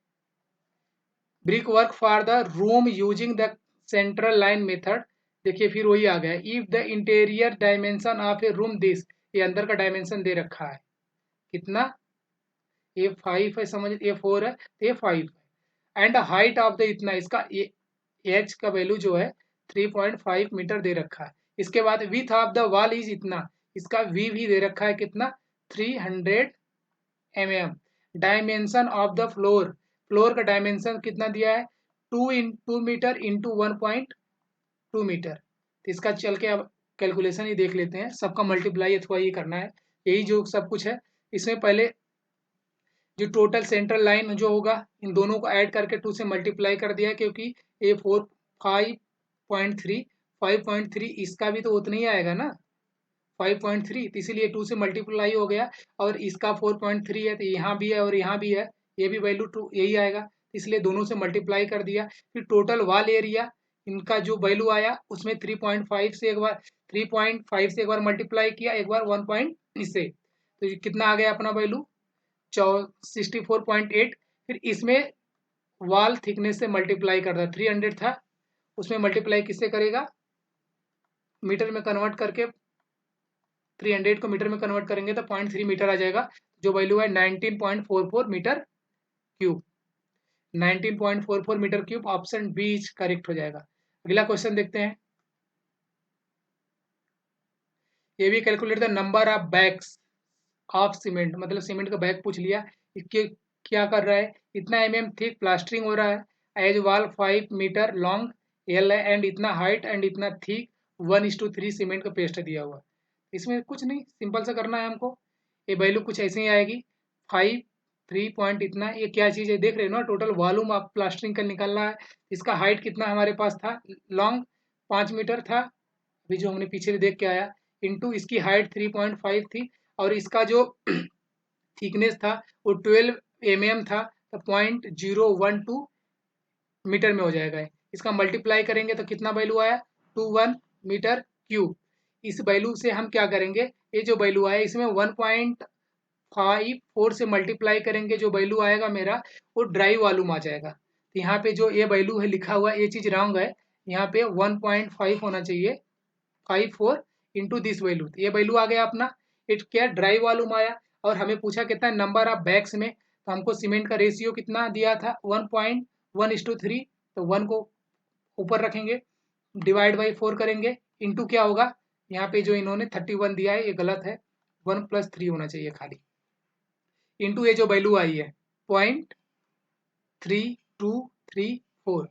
Brick work for the room using the central line method. देखिए फिर वही आ गया। If the interior dimension of a room this, ये अंदर का डायमेंशन दे रखा है कितना? ए 5 है, समझ, ए 4 है तो ए 5 है। एंड हाइट ऑफ द इतना, इसका एच का वैल्यू जो है 3.5 मीटर दे रखा है। इसके बाद with of the wall is इतना, इसका वी भी दे रखा है कितना? 300 mm। Dimension of the floor, floor का डायमेंशन कितना दिया है? 2 मीटर इंटू 1.2 मीटर। तो इसका चल के अब कैलकुलेशन ही देख लेते हैं। सबका मल्टीप्लाई अथवा ये करना है, यही जो सब कुछ है। इसमें पहले जो टोटल सेंट्रल लाइन जो होगा इन दोनों को ऐड करके 2 से मल्टीप्लाई कर दिया है, क्योंकि ए 4 5.3, 5.3 इसका भी तो उतना ही आएगा ना 5.3, तो इसीलिए 2 से मल्टीप्लाई हो गया। और इसका 4.3 है तो यहाँ भी है और यहाँ भी है, ये भी वैल्यू 2 यही आएगा, इसलिए दोनों से मल्टीप्लाई कर दिया। फिर टोटल वॉल एरिया इनका जो वैल्यू आया उसमें 3.5 से एक बार 3.5 से एक बार मल्टीप्लाई किया, एक बार 1 पॉइंट इससे, तो कितना आ गया अपना वैल्यू? 64.8। फिर इसमें वॉल थिकनेस से मल्टीप्लाई कर दिया, 300 था उसमें मल्टीप्लाई किससे करेगा? मीटर में कन्वर्ट करके 300 को मीटर में कन्वर्ट करेंगे तो 0.3 मीटर आ जाएगा, जो वैल्यू है 19.44 metre cube. 19.44 metre cube. Option B correct हो जाएगा। अगला क्वेश्चन देखते हैं। ये भी calculate the number of bags of cement, मतलब सीमेंट का बैग पूछ लिया। इसके क्या कर रहा है? इतना थिक प्लास्टरिंग हो रहा है। As wall 5 metre long L है एंड इतना हाइट एंड इतना थिक 1:3 सीमेंट का पेस्ट दिया हुआ। इसमें कुछ नहीं, सिंपल सा करना है हमको। ये वैल्यू कुछ ऐसे ही आएगी 5 3 पॉइंट इतना। ये क्या चीज़ है देख रहे हो ना? टोटल वॉल्यूम ऑफ प्लास्टरिंग का निकलना है। इसका हाइट कितना हमारे पास था? लॉन्ग 5 मीटर था अभी जो हमने पीछे भी देख के आया, इंटू इसकी हाइट 3.5 थी और इसका जो थिकनेस था वो 12 था, तो 0.012 मीटर में हो जाएगा। इसका मल्टीप्लाई करेंगे तो कितना वैल्यू आया? 21 मीटर क्यूब। इस वैल्यू से हम क्या करेंगे? ये जो वैल्यू आया इसमें 1.54 से मल्टीप्लाई करेंगे, जो वैल्यू आएगा मेरा वो ड्राई वॉल्यूम आ जाएगा। तो यहाँ पे जो ये वैल्यू है लिखा हुआ ये चीज़ रॉन्ग है, यहाँ पे 1.5 होना चाहिए, 54 इंटू दिस वैल्यू, ये वैल्यू आ गया अपना। इट क्या ड्राई वॉल्यूम आया, और हमें पूछा कितना नंबर ऑफ बैग्स में, तो हमको सीमेंट का रेशियो कितना दिया था 1.1:3, तो 1 को ऊपर रखेंगे, डिवाइड बाई 4 करेंगे, इंटू क्या होगा, यहाँ पे जो इन्होंने 31 दिया है ये गलत है, 1 + 3 होना चाहिए खाली, इंटू ये जो वैल्यू आई है 0.3234,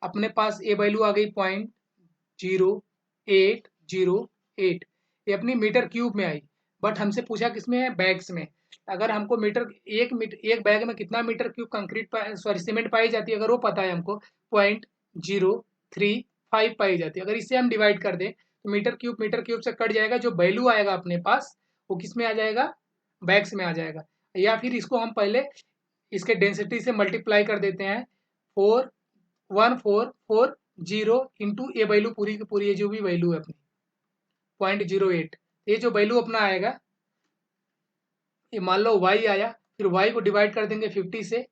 अपने पास ये वैल्यू आ गई 0.0808, ये अपनी मीटर क्यूब में आई, बट हमसे पूछा किसमें है, बैग्स में। अगर हमको एक बैग में कितना metre cube concrete sorry cement पाई जाती है, अगर वो पता है हमको 0.035 पाई जाती है, अगर इससे हम डिवाइड कर दें तो मीटर क्यूब से कट जाएगा, जो वैल्यू आएगा अपने पास वो किस में आ जाएगा, बैग्स में आ जाएगा। या फिर इसको हम पहले इसके डेंसिटी से मल्टीप्लाई कर देते हैं, 41440 इंटू ये वैल्यू पूरी की पूरी, ये जो भी वैल्यू है अपनी 0.08, ये जो वैल्यू अपना आएगा, ये मान लो y आया, फिर y को डिवाइड कर देंगे 50 से,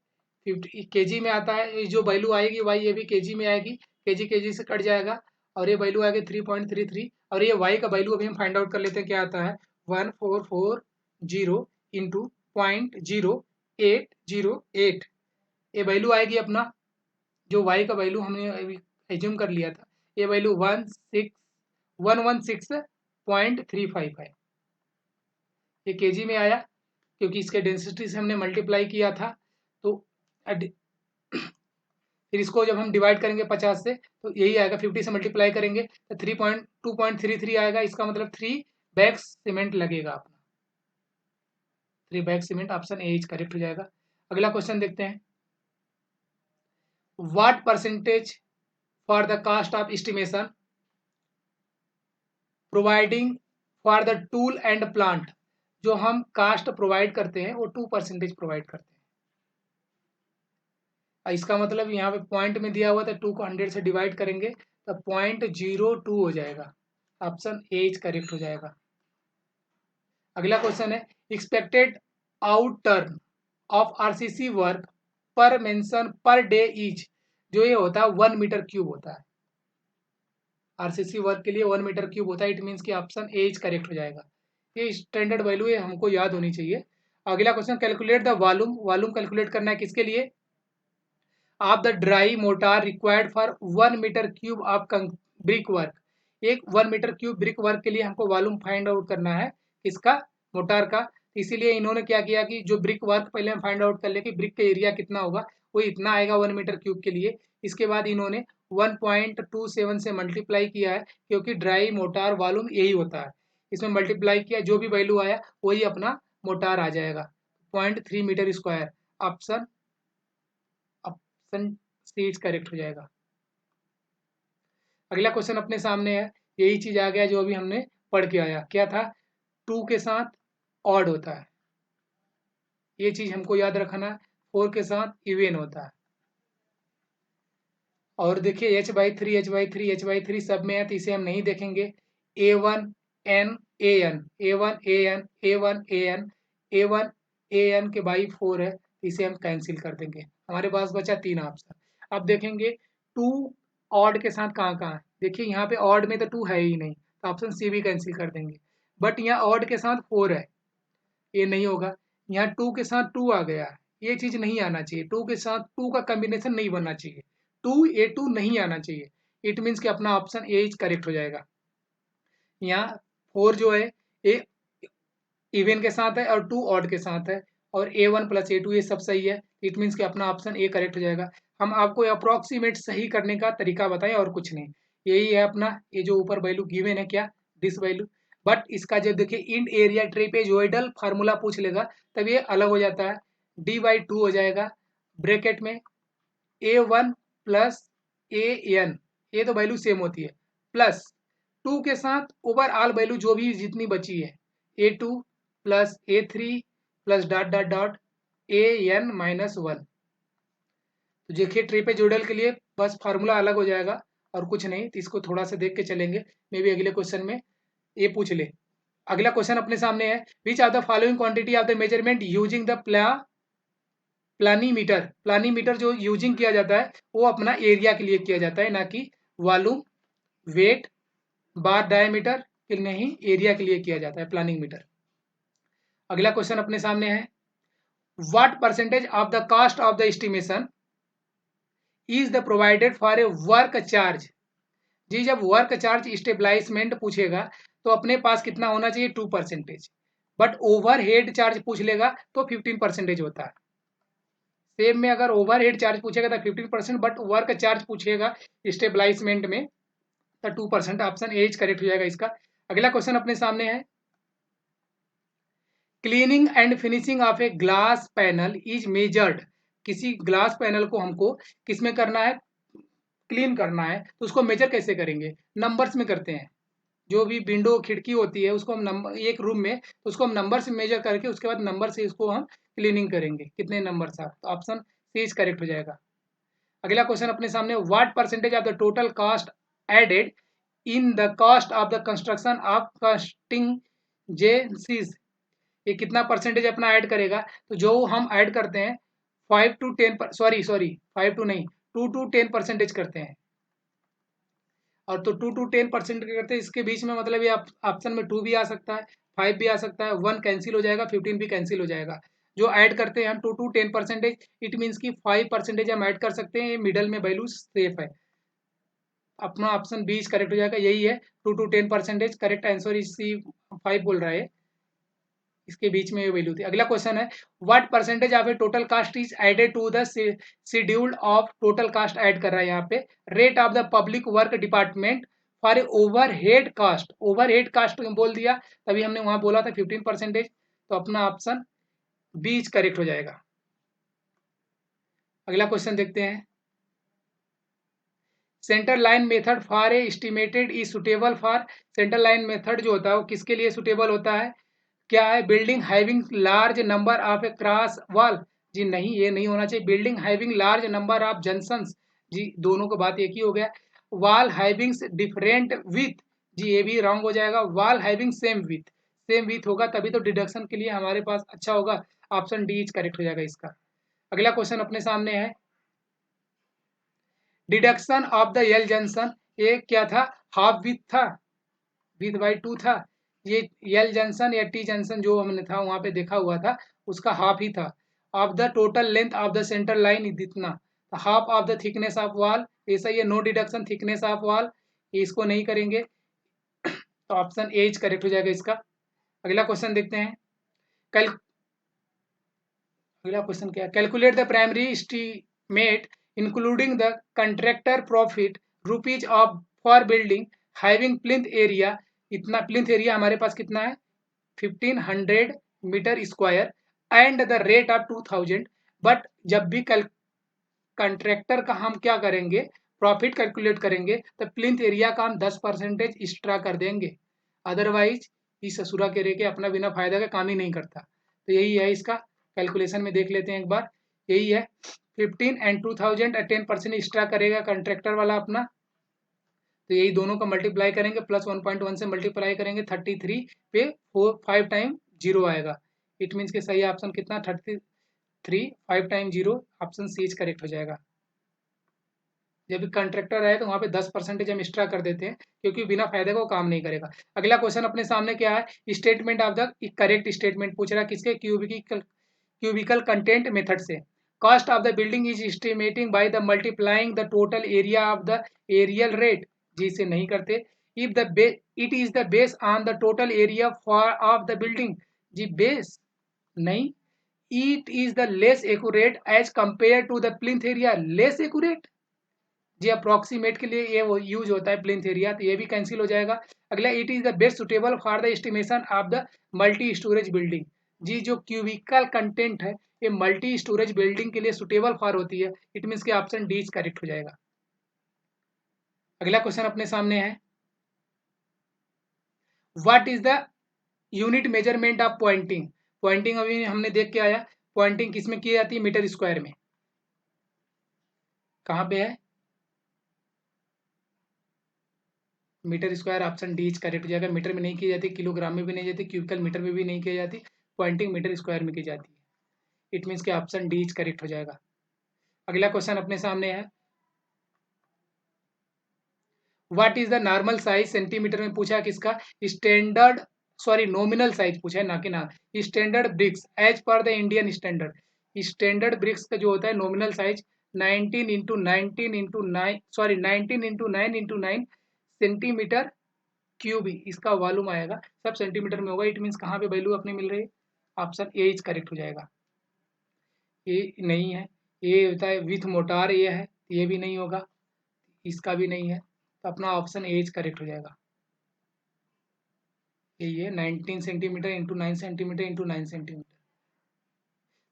50 केजी में आता है, ये जो वैल्यू आएगी y ये भी केजी में आएगी, केजी से कट जाएगा, और ये वैल्यू आएगी 3.33, और ये y का वैल्यू अभी हम फाइंड आउट कर लेते हैं क्या आता है, 1440 इंटू 0.0808, ये वैल्यू आएगी अपना, जो y का वैल्यू हमने अभी एज्यूम कर लिया था, ये वैल्यू 116.35 है, ये केजी में आया क्योंकि इसके डेंसिटी से हमने मल्टीप्लाई किया था। तो फिर इसको जब हम डिवाइड करेंगे 50 से तो यही आएगा, 50 से मल्टीप्लाई करेंगे तो 2.33 आएगा, इसका मतलब 3 बैग्स सीमेंट लगेगा अपना, 3 bag cement, option A is correct हो जाएगा। अगला क्वेश्चन देखते हैं, what percentage for the cost of estimation providing for the tool and plant, जो हम कास्ट प्रोवाइड करते हैं वो 2% प्रोवाइड करते हैं, इसका मतलब यहाँ पे पॉइंट में दिया हुआ था, 2 को 100 से डिवाइड करेंगे तो 0.02 हो जाएगा, ऑप्शन ए इज करेक्ट हो जाएगा। अगला क्वेश्चन है, expected out turn off RCC work पर मेंशन पर डे इज, जो ये होता है 1 मीटर क्यूब होता है, आरसीसी वर्क के लिए 1 मीटर क्यूब होता है, इट मीन्स कि ऑप्शन ए इज करेक्ट हो जाएगा, ये स्टैंडर्ड वैल्यू है, हमको याद होनी चाहिए। अगला question, calculate the volume, volume calculate करना है किसके लिए, of the dry mortar required for 1 metre cube of brick work, एक 1 मीटर क्यूब ब्रिक वर्क के लिए हमको वॉल्यूम फाइंड आउट करना है इसका, मोटार का, इसीलिए इन्होंने क्या किया कि जो ब्रिक वर्क पहले हम फाइंड आउट कर ले कि ब्रिक का एरिया कितना होगा, वो इतना आएगा 1 मीटर क्यूब के लिए, इसके बाद इन्होंने 1.27 से मल्टीप्लाई किया है, क्योंकि ड्राई मोटार वॉल्यूम यही होता है, इसमें मल्टीप्लाई किया, जो भी वैल्यू आया वही अपना मोटार आ जाएगा, 0.3 metre square, option C correct हो जाएगा। अगला क्वेश्चन अपने सामने है, यही चीज आ गया जो अभी हमने पढ़ के आया, क्या था, 2 के साथ ऑड होता है, ये चीज हमको याद रखना है, 4 के साथ इवन होता है, और देखिए h/3 सब में है, तो इसे हम नहीं देखेंगे, A1N AN के बाई 4 है, इसे हम कैंसिल कर देंगे, हमारे पास बचा 3 ऑप्शन। अब देखेंगे 2 ऑड के साथ कहाँ कहाँ है, देखिए यहाँ पे ऑड में तो 2 है ही नहीं, तो ऑप्शन सी भी कैंसिल कर देंगे, बट यहाँ ऑड के साथ 4 है, ये नहीं होगा, यहाँ 2 के साथ 2 आ गया, ये चीज नहीं आना चाहिए, 2 के साथ 2 का कॉम्बिनेशन नहीं बनना चाहिए, 2A2 नहीं आना चाहिए, इट मीन्स कि अपना ऑप्शन ए इज करेक्ट हो जाएगा। यहाँ 4 जो है ए इवन के साथ है और 2 ऑड के साथ है, और A1 + A2 ये सब सही है, इट मीन्स कि अपना ऑप्शन ए करेक्ट हो जाएगा। हम आपको अप्रोक्सीमेट सही करने का तरीका बताएं और कुछ नहीं, यही है अपना, ये जो ऊपर वैल्यू गिवन है क्या, दिस वैल्यू, बट इसका जब देखिए इंड एरिया ट्रेपेजोइडल फार्मूला पूछ लेगा तब ये अलग हो जाता है, D/2 हो जाएगा, ब्रैकेट में A1 + AN, ये तो वैल्यू सेम होती है, प्लस 2 के साथ ओवरऑल वैल्यू जो भी जितनी बची है, A2 + A3 + dot dot dot AN-1, तो देखिए ट्रेपेजोइडल के लिए बस फार्मूला अलग हो जाएगा और कुछ नहीं, तो इसको थोड़ा सा देख के चलेंगे, मे बी अगले क्वेश्चन में ये पूछ ले। अगला क्वेश्चन अपने सामने है, which are the following quantity of the measurement using the planimeter जो यूजिंग किया जाता है वो अपना एरिया के लिए किया जाता है, ना कि वॉल्यूम, वेट, बार डायमीटर कि नहीं, एरिया के लिए किया जाता है प्लानिंग मीटर। अगला क्वेश्चन अपने सामने है, what percentage of the cost of the estimation is the provided for a work charge. जी, जब वर्क चार्ज स्टेबलाइजमेंट पूछेगा तो अपने पास कितना होना चाहिए, 2%। बट ओवर हेड चार्ज पूछ लेगा तो 15% होता है। सेम में अगर ओवर हेड चार्ज पूछेगा तो 15%, बट वर्क चार्ज पूछेगा स्टेबलाइजमेंट में तो 2%। ऑप्शन ए करेक्ट हो जाएगा इसका। अगला क्वेश्चन अपने सामने है, cleaning and finishing of a glass panel is measured. किसी ग्लास पैनल को हमको किसमें करना है, क्लीन करना है, तो उसको मेजर कैसे करेंगे, नंबर्स में करते हैं। जो भी विंडो खिड़की होती है उसको हम नंबर, एक रूम में, तो उसको हम नंबर से मेजर करके उसके बाद नंबर से इसको हम क्लीनिंग करेंगे, कितने नंबर था, तो ऑप्शन सी इज करेक्ट हो जाएगा। अगला क्वेश्चन अपने सामने, what percentage of the total cost added in the cost of the construction of contingencies. ये कितना परसेंटेज अपना ऐड करेगा, तो जो हम ऐड करते हैं 5 to 10, सॉरी 5 to नहीं, 2 to 10% करते हैं। और तो 2 to 10% करते हैं, इसके बीच में मतलब ये ऑप्शन में 2 भी आ सकता है, 5 भी आ सकता है, 1 कैंसिल हो जाएगा, 15 भी कैंसिल हो जाएगा। जो ऐड करते हैं हम 2 to 10%, इट मीन्स कि 5% हम ऐड कर सकते हैं, ये मिडल में वैल्यू सेफ है। अपना ऑप्शन बी करेक्ट हो जाएगा, यही है 2 to 10%। करेक्ट आंसर इस सी 5 बोल रहा है, इसके बीच में ये वैल्यू थी। अगला क्वेश्चन है, what percentage of a total cost is added to the schedule of total cost, add कर रहा है यहाँ पे, rate of the public work department for a overhead cost. Overhead cost बोल दिया, तभी हमने वहां बोला था 15%, तो अपना ऑप्शन बी करेक्ट हो जाएगा। अगला क्वेश्चन देखते हैं, centre line method for a estimated is suitable for. Centre line method जो होता है वो किसके लिए सुटेबल होता है, क्या है, building having large number of a cross wall. जी नहीं, ये नहीं होना चाहिए। Building having large number of junctions, जी दोनों का बात एक ही हो गया। वॉल हैविंग डिफरेंट विथ, जी ये भी रॉन्ग हो जाएगा। Wall having same width, same width होगा तभी तो डिडक्शन के लिए हमारे पास अच्छा होगा। ऑप्शन डी करेक्ट हो जाएगा इसका। अगला क्वेश्चन अपने सामने है, deduction of the L junction, ये क्या था, हाफ विथ था, विथ बाई 2 था। ये एल जंक्शन या टी जंक्शन जो हमने था वहां पे देखा हुआ था, उसका हाफ ही था। Of the total length of the centre line इतना, half of the thickness of wall, ऐसा ये no deduction thickness of wall, इसको नहीं करेंगे, तो ऑप्शन ए करेक्ट हो जाएगा इसका। अगला क्वेश्चन देखते हैं, कल अगला क्वेश्चन क्या है, calculate the primary estimate including the contractor profit rupees of for building having plinth area. इतना प्लिंथ एरिया हमारे पास कितना है, 1500 metre square and the rate of 2000। But जब भी कंट्रैक्टर का हम क्या करेंगे, प्रॉफिट कैलकुलेट करेंगे, तो प्लिंथ एरिया का हम 10% एक्स्ट्रा कर देंगे, अदरवाइज इस ससुरा के रेके अपना बिना फायदा का काम ही नहीं करता। तो यही है इसका, कैलकुलेशन में देख लेते हैं एक बार, यही है 15 एंड 2000 10% एक्स्ट्रा करेगा कंट्रैक्टर वाला अपना, तो यही दोनों का मल्टीप्लाई करेंगे, प्लस 1.1 से मल्टीप्लाई करेंगे, 33 पे 5 टाइम 0 आएगा। इट मीन्स के सही ऑप्शन कितना, 33 5 टाइम 0, ऑप्शन सी करेक्ट हो जाएगा। जब भी कंट्रैक्टर आए तो वहाँ पे 10% हम एक्स्ट्रा कर देते हैं, क्योंकि बिना फायदे का वो काम नहीं करेगा। अगला क्वेश्चन अपने सामने क्या है, statement of the correct statement पूछ रहा है, किसके, क्यूबिकल कंटेंट मेथड से। Cost of the building is estimating by the multiplying the total area of the areal rate, जी से नहीं करते। If the it is the base on the total area for of the building, जी base नहीं। It is the less accurate as compare to the plinth area, less accurate, जी approximate के लिए ये वो यूज होता है प्लिंथ एरिया, तो ये भी कैंसिल हो जाएगा। अगला, it is the best suitable for the estimation of the multi storage building, जी जो क्यूबिकल कंटेंट है ये मल्टी स्टोरेज बिल्डिंग के लिए सुटेबल फॉर होती है, इट मीन्स के ऑप्शन डी करेक्ट हो जाएगा। अगला क्वेश्चन अपने सामने है, what is the unit measurement of pointing. Pointing अभी हमने देख के आया, पॉइंटिंग किस में की जाती है, मीटर स्क्वायर में, कहाँ पे है, metre square, option D correct हो जाएगा। मीटर में नहीं की जाती, किलोग्राम में भी नहीं जाती, क्यूबिकल मीटर में भी नहीं की जाती, पॉइंटिंग मीटर स्क्वायर में की जाती है, इट मीन्स के ऑप्शन डी करेक्ट हो जाएगा। अगला क्वेश्चन अपने सामने है, what is the normal size centimetre में पूछा किसका, स्टैंडर्ड सॉरी नॉमिनल साइज पूछा है ना कि ना, standard bricks as per the Indian standard. Standard bricks का जो होता है nominal size 19 into 19 into 9 sorry 19 into 9 into 9 centimetre cube इसका वॉल्यूम आएगा, सब सेंटीमीटर में होगा। इट मीन्स कहाँ पे वैल्यू अपने मिल रही है, ऑप्शन ए इज करेक्ट हो जाएगा। ये नहीं है, ये होता है विथ मोटार, ये है, ये भी नहीं होगा, इसका भी नहीं है, तो अपना ऑप्शन ए इज करेक्ट हो जाएगा। ये 19 centimetre into 9 centimetre into 9 centimetre.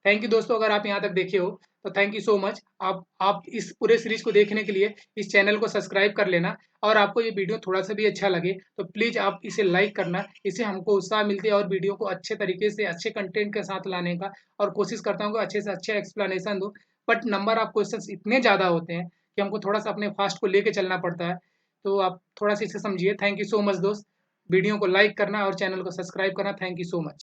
Thank you दोस्तों, अगर आप यहाँ तक देखे हो तो थैंक यू सो मच। आप इस पूरे सीरीज को देखने के लिए इस चैनल को सब्सक्राइब कर लेना, और आपको ये वीडियो थोड़ा सा भी अच्छा लगे तो प्लीज़ आप इसे लाइक करना, इससे हमको उत्साह मिलती है और वीडियो को अच्छे तरीके से अच्छे कंटेंट के साथ लाने का, और कोशिश करता हूँ कि अच्छे से अच्छे एक्सप्लेनेशन दूँ। बट नंबर ऑफ क्वेश्चन इतने ज़्यादा होते हैं कि हमको थोड़ा सा अपने फास्ट को लेके चलना पड़ता है, तो आप थोड़ा सा इसे समझिए। थैंक यू सो मच दोस्त, वीडियो को लाइक करना और चैनल को सब्सक्राइब करना। Thank you so much.